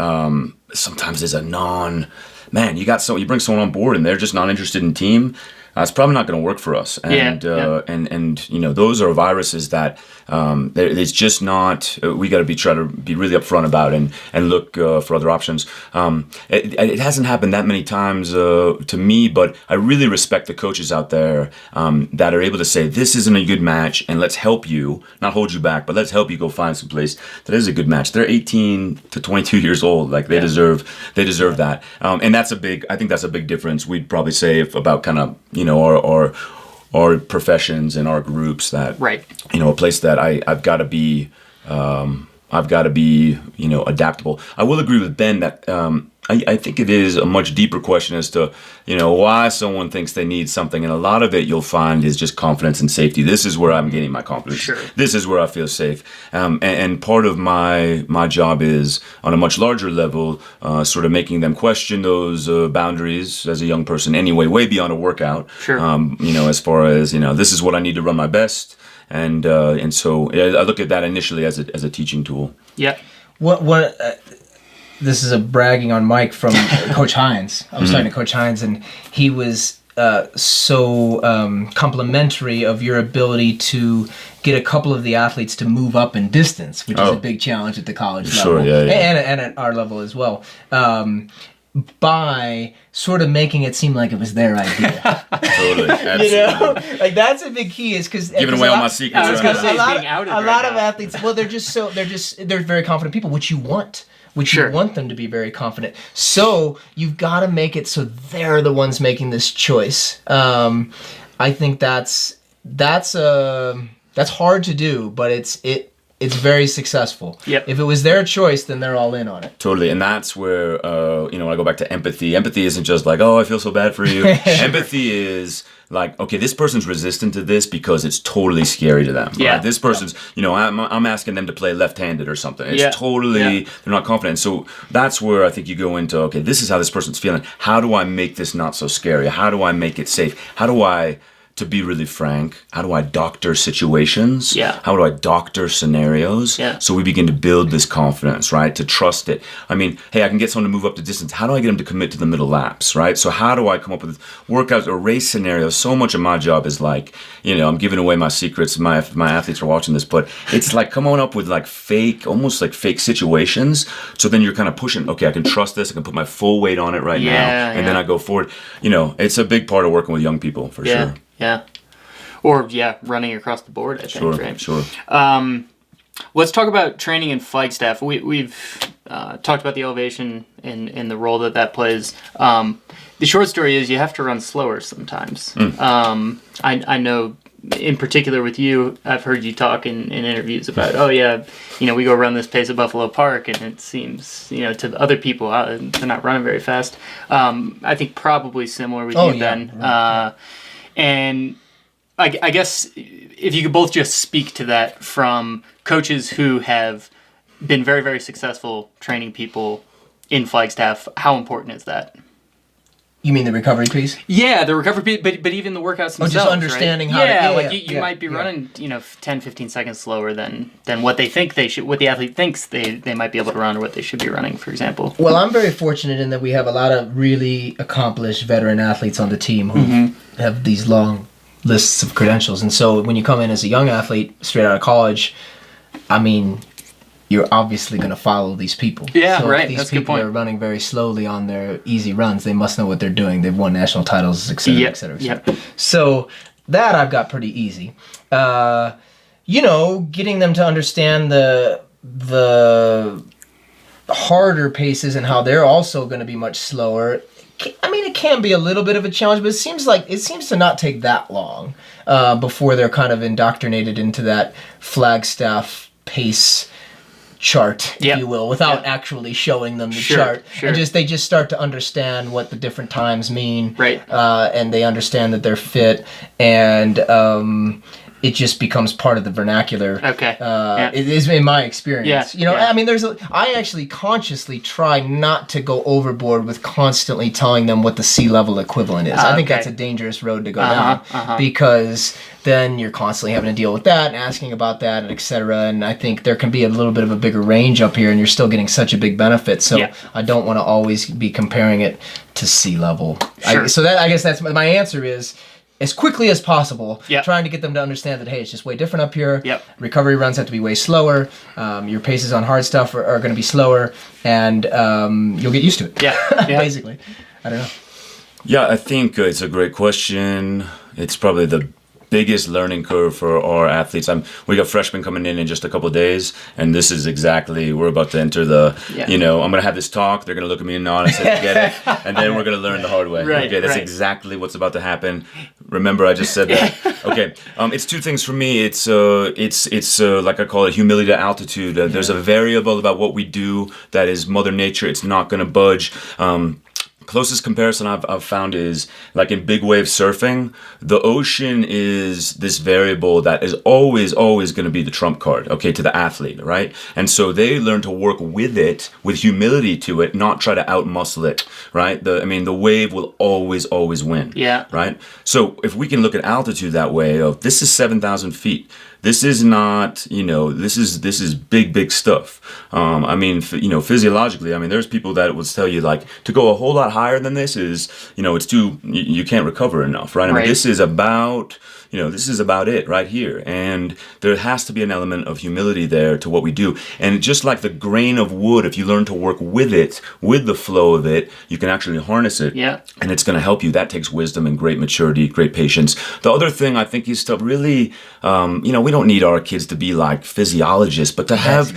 sometimes is a man, you bring someone on board and they're just not interested in team. It's probably not going to work for us. And those are viruses that it's just not. We got to try to be really upfront about and look for other options. It hasn't happened that many times to me, but I really respect the coaches out there that are able to say this isn't a good match, and let's help you, not hold you back, but let's help you go find some place that is a good match. They're 18 to 22 years old, like they deserve that, and I think that's a big difference. We'd probably say about kind of our professions and our groups that a place that I've got to be adaptable. I will agree with Ben that I think it is a much deeper question as to, why someone thinks they need something. And a lot of it you'll find is just confidence and safety. This is where I'm gaining my confidence. Sure. This is where I feel safe. And part of my job is, on a much larger level, sort of making them question those boundaries as a young person anyway, way beyond a workout. Sure. As far as, this is what I need to run my best. And so I look at that initially as a teaching tool. Yeah. This is a bragging on Mike from Coach Hines. I was talking to Coach Hines, and he was so complimentary of your ability to get a couple of the athletes to move up in distance, which is a big challenge at the college level, and at our level as well. By sort of making it seem like it was their idea. Totally, absolutely. Like that's a big key, is because giving away all my secrets. I was going to say, being outed a lot of athletes, well, they're very confident people, which you want. You want them to be very confident. So you've got to make it so they're the ones making this choice. I think that's hard to do, but it's very successful. Yep. If it was their choice, then they're all in on it. Totally. And that's where, when I go back to empathy, empathy isn't just like, oh, I feel so bad for you. Empathy is like, okay, this person's resistant to this because it's totally scary to them. Yeah. Right? This person's, I'm asking them to play left-handed or something. It's totally, they're not confident. So that's where I think you go into, okay, this is how this person's feeling. How do I make this not so scary? How do I make it safe? How do I, to be really frank, how do I doctor situations? Yeah. How do I doctor scenarios? Yeah. So we begin to build this confidence, right? To trust it. I mean, hey, I can get someone to move up the distance. How do I get them to commit to the middle laps, right? So how do I come up with workouts or race scenarios? So much of my job is like, I'm giving away my secrets. My athletes are watching this, but it's like coming up with like almost like fake situations. So then you're kind of pushing, okay, I can trust this. I can put my full weight on it right now. And then I go forward. It's a big part of working with young people for sure. Yeah. Or, running across the board, I think, right? Sure. Let's talk about training in Flagstaff. We've talked about the elevation and the role that plays. The short story is you have to run slower sometimes. I know, in particular with you, I've heard you talk in interviews about, we go run this pace at Buffalo Park, and it seems, to other people, they're not running very fast. I think probably similar with you, Ben. Right. And I guess if you could both just speak to that from coaches who have been very, very successful training people in Flagstaff, how important is that? You mean the recovery piece? Yeah, the recovery piece, but even the workouts themselves, just understanding right? how to... you might be running, 10, 15 seconds slower than what they think they should, what the athlete thinks they might be able to run, or what they should be running, for example. Well, I'm very fortunate in that we have a lot of really accomplished veteran athletes on the team who have these long lists of credentials. And so when you come in as a young athlete straight out of college, I mean, you're obviously going to follow these people. Yeah, so right. If these That's a good people point. are running very slowly on their easy runs, they must know what they're doing. They've won national titles, et cetera, et cetera, et cetera. So that I've got pretty easy. Getting them to understand the harder paces and how they're also going to be much slower. I mean, it can be a little bit of a challenge, but it seems to not take that long before they're kind of indoctrinated into that Flagstaff pace chart, if you will, without actually showing them the chart. Sure. And they just start to understand what the different times mean. Right. And they understand that they're fit, and it just becomes part of the vernacular. Okay. It is in my experience. Yeah. I mean, I actually consciously try not to go overboard with constantly telling them what the sea level equivalent is. I think that's a dangerous road to go down because then you're constantly having to deal with that and asking about that and et cetera. And I think there can be a little bit of a bigger range up here, and you're still getting such a big benefit. So I don't want to always be comparing it to sea level. Sure. I guess that's my answer is, as quickly as possible, trying to get them to understand that, hey, it's just way different up here. Recovery runs have to be way slower. Your paces on hard stuff are going to be slower, and you'll get used to it. Basically. I don't know. Yeah, I think it's a great question. It's probably the biggest learning curve for our athletes. We got freshmen coming in just a couple of days, and this is exactly, we're about to enter I'm going to have this talk, they're going to look at me and nod and say, get it, and then we're going to learn the hard way. Right, okay, that's exactly what's about to happen. Remember, I just said that. Okay, it's two things for me. It's like I call it humility to altitude. There's a variable about what we do that is Mother Nature. It's not going to budge. Closest comparison I've found is like in big wave surfing, the ocean is this variable that is always going to be the trump card, okay, to the athlete, right? And so they learn to work with it, with humility to it, not try to out-muscle it, right? The wave will always win, right? So if we can look at altitude that way, this is 7,000 feet. This is not, this is big stuff. Physiologically, there's people that will tell you like to go a whole lot higher than this is, it's too, you can't recover enough, right? This is about, this is about it right here. And there has to be an element of humility there to what we do. And just like the grain of wood, if you learn to work with it, with the flow of it, you can actually harness it. Yeah. And it's going to help you. That takes wisdom and great maturity, great patience. The other thing I think is to really, we don't need our kids to be like physiologists, but to have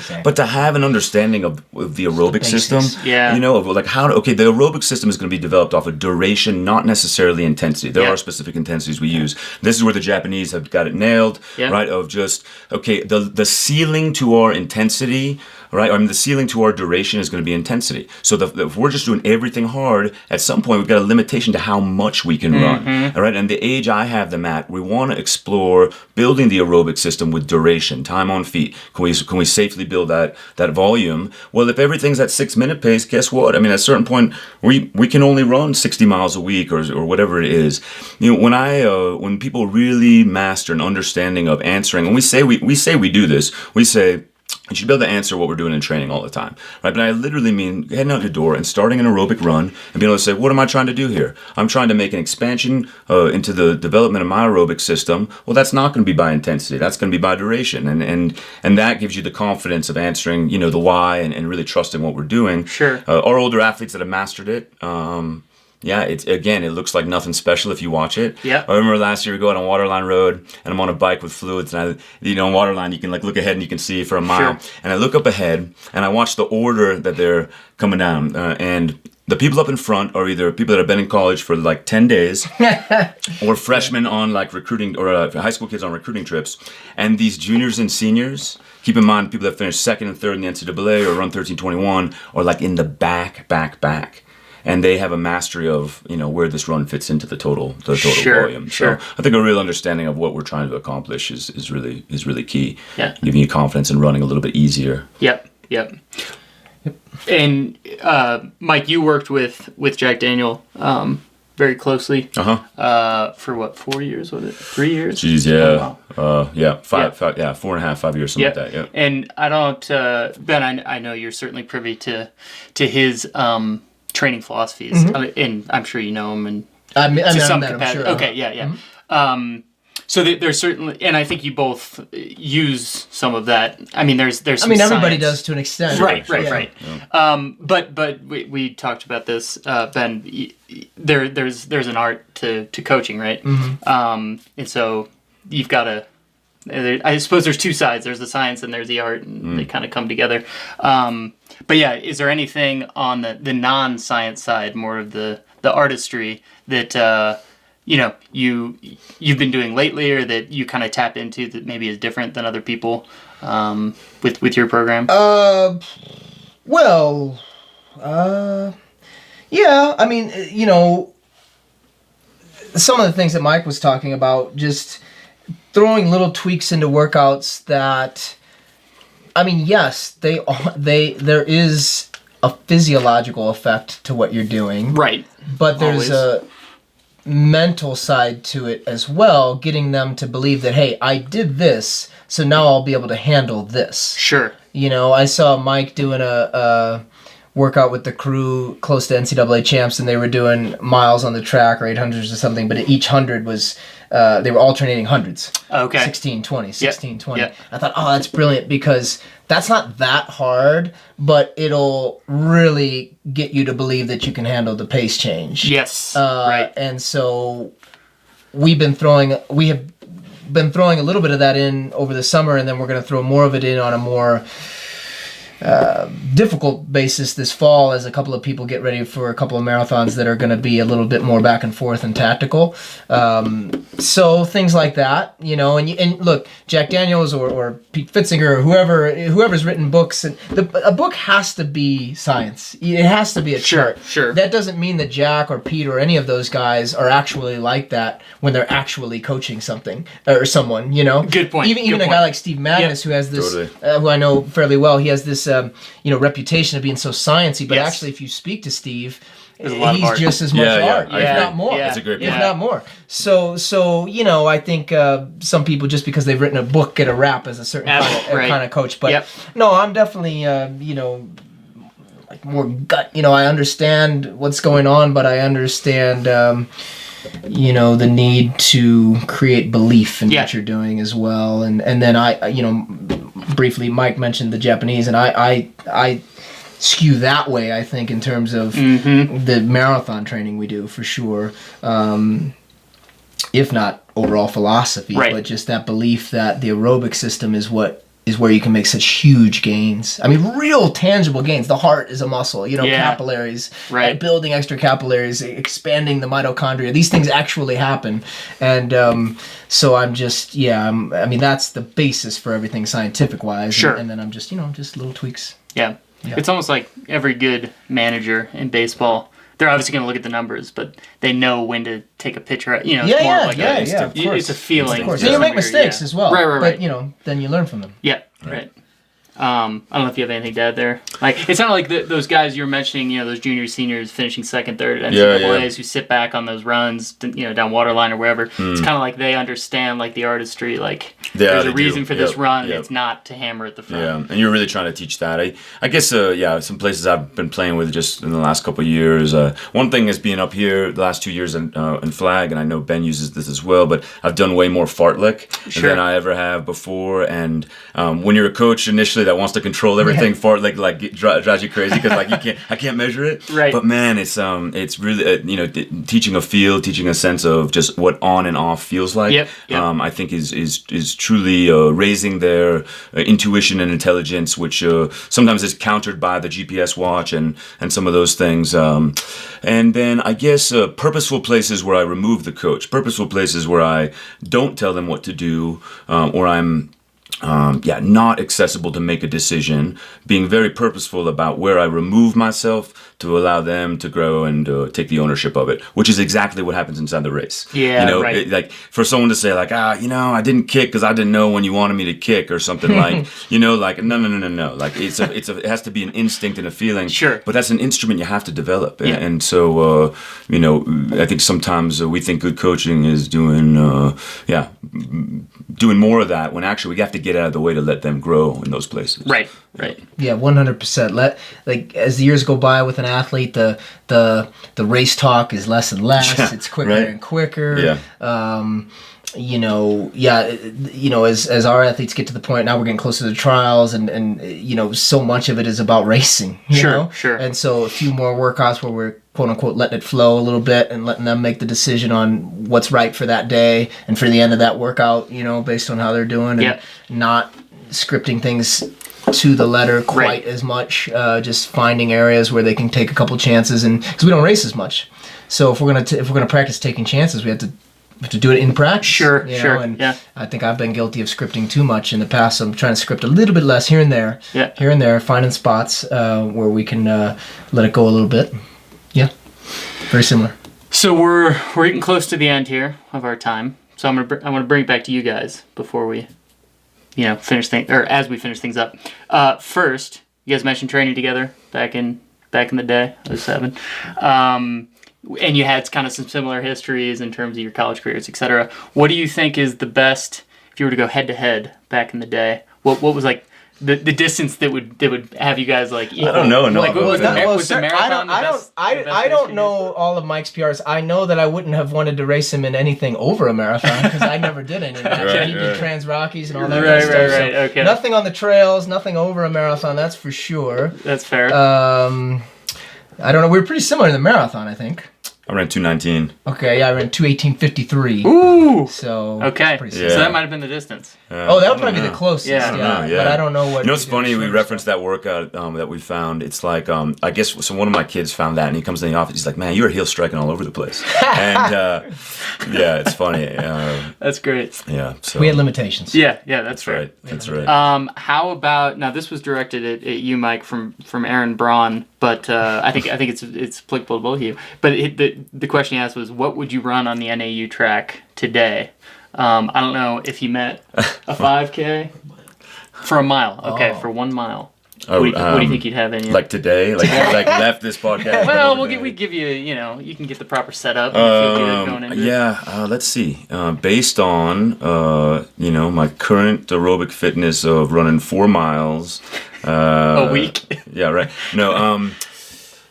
an understanding of the aerobic system. Yeah. Of like the aerobic system is going to be developed off of duration, not necessarily intensity. There are specific intensities we use. This is where the Japanese have got it nailed, right? Of just, the ceiling to our intensity, right? The ceiling to our duration is going to be intensity. So if we're just doing everything hard, at some point we've got a limitation to how much we can run, all right? And the age I have them at, we want to explore building the aerobic system with duration, time on feet. Can we safely build that volume? Well, if everything's at 6-minute pace, guess what? At a certain point, we can only run 60 miles a week or whatever it is. When people really master an understanding of answering, and we say we do this, we say, you should be able to answer what we're doing in training all the time, right? But I literally mean heading out the door and starting an aerobic run and being able to say, what am I trying to do here? I'm trying to make an expansion into the development of my aerobic system. Well, that's not going to be by intensity. That's going to be by duration. And that gives you the confidence of answering, the why and really trusting what we're doing. Sure. Our older athletes that have mastered it, it looks like nothing special if you watch it. Yeah. I remember last year we go out on Waterline Road and I'm on a bike with fluids and on Waterline you can like look ahead and you can see for a mile. Sure. And I look up ahead and I watch the order that they're coming down and the people up in front are either people that have been in college for like 10 days or freshmen on like recruiting or high school kids on recruiting trips. And these juniors and seniors, keep in mind people that finish second and third in the NCAA or run 13:21 are like in the back. And they have a mastery of, where this run fits into the total volume. Sure. So I think a real understanding of what we're trying to accomplish is really key. Yeah. Giving you confidence in running a little bit easier. Yep. And Mike, you worked with Jack Daniel very closely. For what, 4 years? Was it 3 years? Jeez, yeah. Oh, wow. 4.5 years, something like that. Yeah. And I don't, Ben, I know you're certainly privy to his training philosophies, and I'm sure you know him, and to some capacity. Sure. Okay, yeah. Mm-hmm. So there's certainly, and I think you both use some of that. There's some everybody science. Does to an extent. Right. Yeah. But we talked about this, Ben. There's an art to coaching, right? Mm-hmm. And so you've got to. I suppose there's two sides. There's the science and there's the art, and they kind of come together. But yeah, is there anything on the non-science side, more of the artistry that you've been doing lately, or that you kind of tap into that maybe is different than other people with your program? Some of the things that Mike was talking about, just throwing little tweaks into workouts that, yes, there is a physiological effect to what you're doing. Right. But there's a mental side to it as well, getting them to believe that, hey, I did this, so now I'll be able to handle this. Sure. I saw Mike doing a workout with the crew close to NCAA champs, and they were doing miles on the track or 800s or something, but each 100 was, they were alternating hundreds. Okay. 16, 20, 16, 20. Yep. I thought, that's brilliant, because that's not that hard, but it'll really get you to believe that you can handle the pace change. Yes. Right. And so we have been throwing a little bit of that in over the summer, and then we're going to throw more of it in on a more difficult basis this fall as a couple of people get ready for a couple of marathons that are going to be a little bit more back and forth and tactical. So things like that, and look, Jack Daniels or Pete Fitzinger or whoever's written books, and a book has to be science. It has to be a chart. Sure. That doesn't mean that Jack or Pete or any of those guys are actually like that when they're actually coaching something or someone, Good point. Even a guy like Steve Magnus, who has this, who I know fairly well, he has this, reputation of being so sciencey, but actually if you speak to Steve, he's just as much art, if not more. That's a great point. If not more. So I think some people, just because they've written a book, get a rap as a certain kind of coach. But no, I'm definitely, like more gut. I understand what's going on, but I understand, the need to create belief in what you're doing as well. And then briefly, Mike mentioned the Japanese, and I skew that way, I think, in terms of the marathon training we do, for sure. If not overall philosophy, but just that belief that the aerobic system is where you can make such huge gains. I mean, real tangible gains. The heart is a muscle, capillaries, building extra capillaries, expanding the mitochondria. These things actually happen. And so I'm just, that's the basis for everything scientific-wise. Sure. And then I'm just, just little tweaks. Yeah. It's almost like every good manager in baseball, they're obviously going to look at the numbers, but they know when to take a picture. Of course. It's a feeling. Of course. And you make mistakes as well. Right. But, then you learn from them. Yeah, right. I don't know if you have anything to add there. Like, it's not like those guys you were mentioning, those juniors, seniors finishing second, third at NCAAs who sit back on those runs, down waterline or wherever. It's kind of like they understand, like, the artistry. Like, there's a reason for this run. It's not to hammer at the front. Yeah, and you're really trying to teach that. I guess, some places I've been playing with just in the last couple of years. One thing is being up here the last 2 years in Flag, and I know Ben uses this as well, but I've done way more fartlek than I ever have before. And when you're a coach initially that wants to control everything, fartlek drives you crazy because I can't measure it. Right. But man, it's really teaching a feel, teaching a sense of just what on and off feels like. Yep. I think is truly raising their intuition and intelligence, which sometimes is countered by the GPS watch and some of those things. And then I guess purposeful places where I remove the coach, purposeful places where I don't tell them what to do, or I'm not accessible to make a decision, being very purposeful about where I remove myself to allow them to grow and take the ownership of it, which is exactly what happens inside the race. Like for someone to say like, I didn't kick because I didn't know when you wanted me to kick or something like, like no. Like it has to be an instinct and a feeling. Sure. But that's an instrument you have to develop. Yeah. And so, I think sometimes we think good coaching is doing more of that when actually we have to get out of the way to let them grow in those places. Right. Yeah, 100%. As the years go by with an athlete, the race talk is less and less. Yeah, it's quicker and quicker. Yeah. As our athletes get to the point now, we're getting closer to the trials, and so much of it is about racing. Sure. And so a few more workouts where we're quote unquote letting it flow a little bit and letting them make the decision on what's right for that day and for the end of that workout. Based on how they're doing, and not scripting things to the letter quite as much. Just finding areas where they can take a couple chances, and because we don't race as much, so if we're gonna practice taking chances, we have to do it in practice. Sure. I think I've been guilty of scripting too much in the past, so I'm trying to script a little bit less here and there, finding spots where we can let it go a little bit. Yeah, very similar. So we're getting close to the end here of our time. So I want to bring it back to you guys before we, finish things, or as we finish things up. First, you guys mentioned training together back in the day, 2007. And you had kind of some similar histories in terms of your college careers, etc. What do you think is the best, if you were to go head to head back in the day? What was like the distance that would have you guys like equal? I don't know. Like, was the marathon the best? I don't know all of Mike's PRs. I know that I wouldn't have wanted to race him in anything over a marathon because I never did any of that. He did Trans Rockies and all that kind of stuff. Right. Okay. Nothing on the trails, nothing over a marathon. That's for sure. That's fair. I don't know. We were pretty similar in the marathon, I think. I ran 2:19. Okay, yeah, I ran 2:18:53. Ooh. So okay. pretty Yeah. So that might have been the distance. Oh, that would probably be the closest. Yeah. I Yeah, don't know, but I don't know what. You know what's we did funny? We short referenced stuff. that workout that we found. It's like, I guess, so one of my kids found that, and he comes in the office. He's like, "Man, you were heel striking all over the place." And yeah, it's funny. That's great. Yeah. So We had limitations. Yeah, that's fair. right. That's right. How about now? This was directed at you, Mike, from Aaron Braun, but I think it's applicable to both of you. But the question he asked was, what would you run on the NAU track today? I don't know if he meant a 5K for a mile. Okay, for 1 mile. What do you think you'd have in you? Like today, like left this podcast. Well, we give you, you can get the proper setup. And feel good going into it. Yeah, let's see. Based on my current aerobic fitness of running 4 miles a week. Yeah, right. No,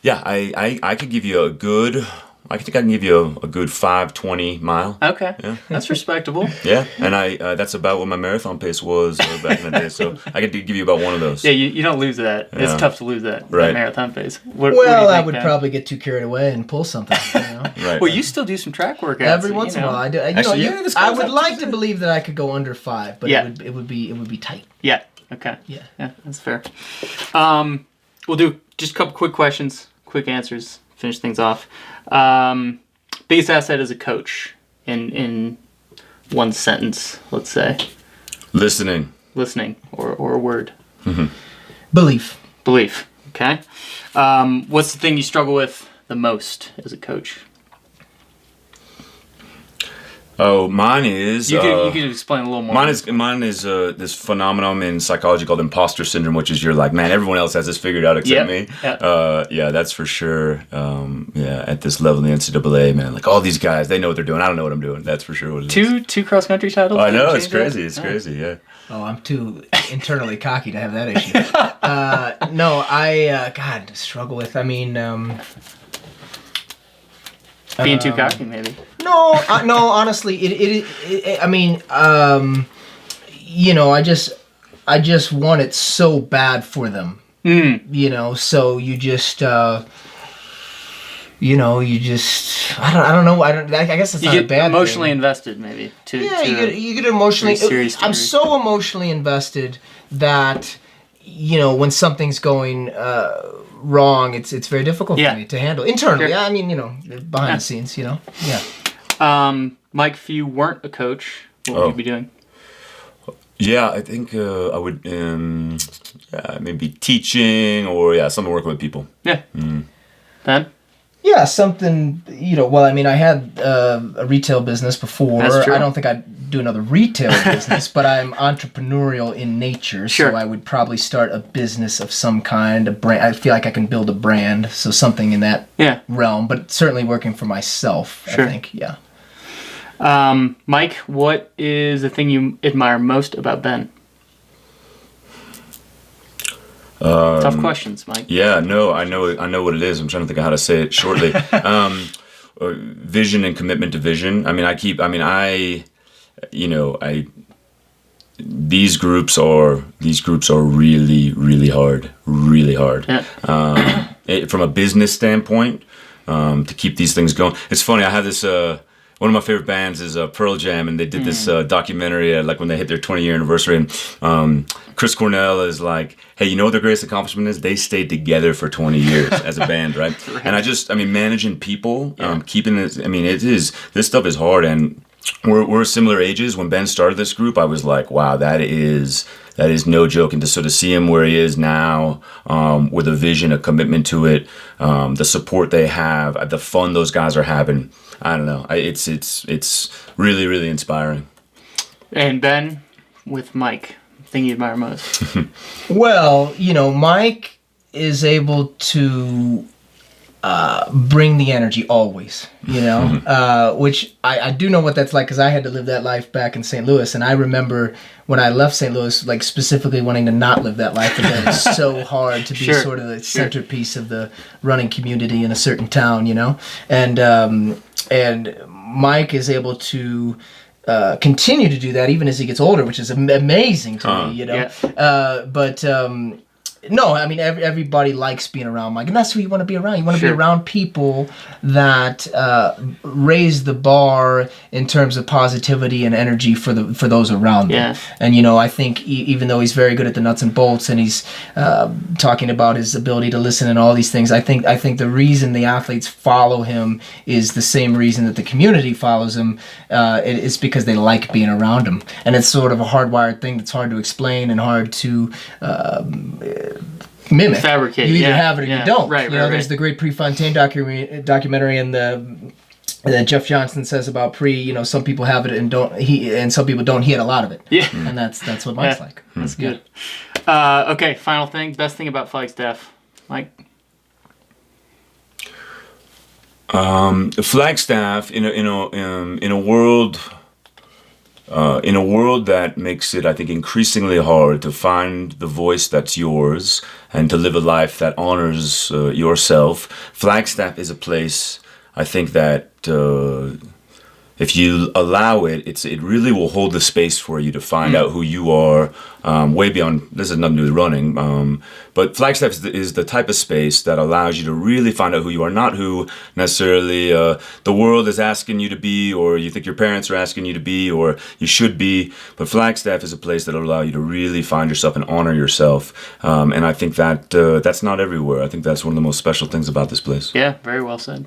yeah, I could give you a good. I think I can give you a good 5:20 mile. Okay, Yeah. that's respectable. Yeah, and that's about what my marathon pace was back in the day. So I could give you about one of those. Yeah, you don't lose that. Yeah. It's tough to lose that Right. marathon pace. What do Well, you I think, would Ben? probably get too carried away and pull something. Right. Well, you still do some track workouts. Every once in a while, I do. Actually, yeah, this I goes would up like to- to believe that I could go under 5, but Yeah. it would be tight. Yeah. Okay. Yeah. That's fair. We'll do just a couple quick questions, quick answers, finish things off. Biggest asset as a coach in one sentence, let's say. Listening. Listening or a word. Belief. Belief. Okay. What's the thing you struggle with the most as a coach? Oh, mine is. You could explain a little more. Mine is this phenomenon in psychology called imposter syndrome, which is you're like, man, everyone else has this figured out except me. Yeah, that's for sure. At this level in the NCAA, man, like all these guys, they know what they're doing. I don't know what I'm doing. That's for sure. What it is. Two cross country titles. I know, it's Change that? crazy. It's crazy. Yeah. Oh, I'm too internally cocky to have that issue. No, I God struggle with. I mean, Being too cocky, maybe. no. Honestly, I mean, I just want it so bad for them. So you just. I don't know. I guess it's You not a get bad emotionally thing. invested, maybe. You get emotionally. very serious I'm degree. so emotionally invested that when something's going wrong, it's very difficult for me to handle internally. Sure. Yeah, I mean, behind the scenes, Yeah. Mike, if you weren't a coach, what would you be doing? Yeah, I think I would maybe teaching or something working with people. Yeah. Ben? Yeah, something, well, I mean, I had a retail business before. That's true. I don't think I'd do another retail business, but I'm entrepreneurial in nature, Sure. so I would probably start a business of some kind, a brand. I feel like I can build a brand, so something in that realm, but certainly working for myself, Sure. I think, yeah. Mike, what is the thing you admire most about Ben? Tough questions, Mike. Yeah, no, I know what it is. I'm trying to think of how to say it shortly. Vision and commitment to vision. I mean, these groups are really, really hard, really hard. Yeah. From a business standpoint, to keep these things going. It's funny. I have this. One of my favorite bands is Pearl Jam, and they did this documentary like when they hit their 20-year anniversary. And Chris Cornell is like, "Hey, you know what their greatest accomplishment is? They stayed together for 20 years as a band, right?" And managing people, keeping this. This stuff is hard, and we're similar ages. When Ben started this group, I was like, "Wow, that is no joke." And to sort of see him where he is now, with a vision, a commitment to it, the support they have, the fun those guys are having. I don't know. It's really, really inspiring. And Ben, with Mike, thing you admire most? Well, Mike is able to bring the energy always, which I do know what that's like because I had to live that life back in St. Louis. And I remember when I left St. Louis, like specifically wanting to not live that life again. It's so hard to be sort of the centerpiece of the running community in a certain town, And Mike is able to continue to do that even as he gets older, which is amazing to me, Yeah. No, I mean everybody likes being around Mike, and that's who you want to be around. You want to be Sure. around people that raise the bar in terms of positivity and energy for those around them. Yeah. And I think even though he's very good at the nuts and bolts, and he's talking about his ability to listen and all these things, I think the reason the athletes follow him is the same reason that the community follows him. It's because they like being around him, and it's sort of a hardwired thing that's hard to explain and hard to mimic. Fabricate, You either yeah, have it or yeah. you don't. Right, There's right. the great Prefontaine documentary and that Jeff Johnson says about some people have it and don't. And some people don't. He had a lot of it. Yeah. And that's what Mike's like. That's good. Okay, final thing. Best thing about Flagstaff, Mike. Flagstaff in a world that makes it, I think, increasingly hard to find the voice that's yours and to live a life that honors yourself. Flagstaff is a place, I think, that if you allow it, it really will hold the space for you to find out who you are, way beyond. This has nothing to do with running, but Flagstaff is the type of space that allows you to really find out who you are, not who necessarily the world is asking you to be, or you think your parents are asking you to be, or you should be. But Flagstaff is a place that will allow you to really find yourself and honor yourself, and I think that that's not everywhere. I think that's one of the most special things about this place. Yeah, very well said.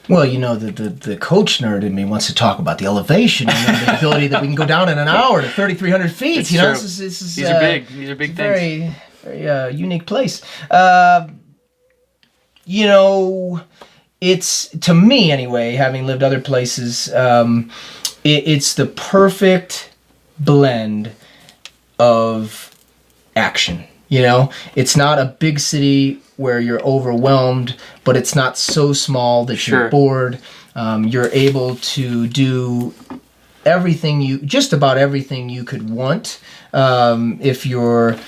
Well, the coach nerd in me wants to talk about the elevation and the ability that we can go down in an hour to 3,300 feet. It's This true. is These are big. These are big things. Very, very unique place. It's, to me anyway, having lived other places, it's the perfect blend of action. It's not a big city where you're overwhelmed, but it's not so small that Sure. you're bored. You're able to do just about everything you could want if you're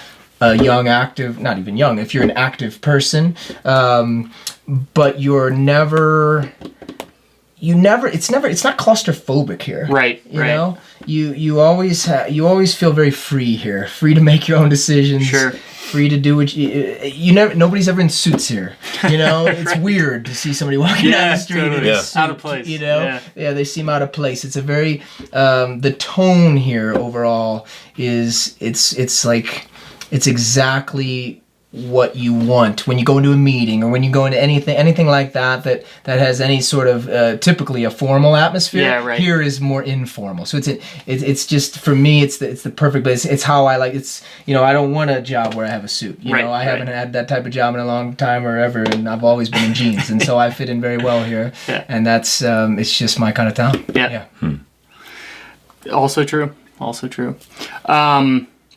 a young, active, not even young, if you're an active person, but you're never. It's not claustrophobic here. Right. You you always feel very free here, free to make your own decisions. Sure. Free to do what you never. Nobody's ever in suits here. It's weird to see somebody walking down the street totally. in a suit. Out of place. Yeah, they seem out of place. It's a very the tone here overall is it's exactly what you want when you go into a meeting or when you go into anything like that has any sort of typically a formal atmosphere. Yeah, right. Here is more informal, so it's just, for me, it's the perfect place. It's how I like. I don't want a job where I have a suit. I haven't had that type of job in a long time or ever, and I've always been in jeans, and so I fit in very well here. Yeah. And that's it's just my kind of town. Yeah. Also true.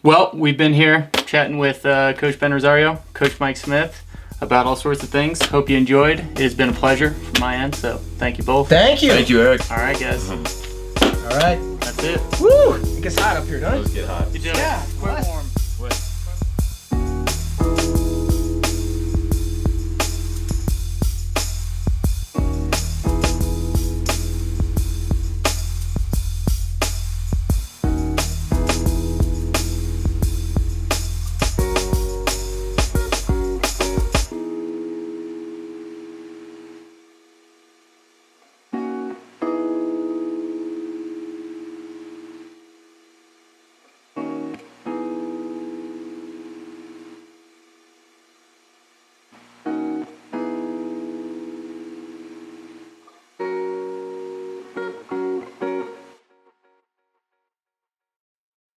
Well, we've been here chatting with Coach Ben Rosario, Coach Mike Smith, about all sorts of things. Hope you enjoyed. It has been a pleasure from my end, so thank you both. Thank you. Thank you, Eric. All right, guys. All right. That's it. Woo! It gets hot up here, doesn't it? Let's get hot. You did it. Yeah. Quite warm.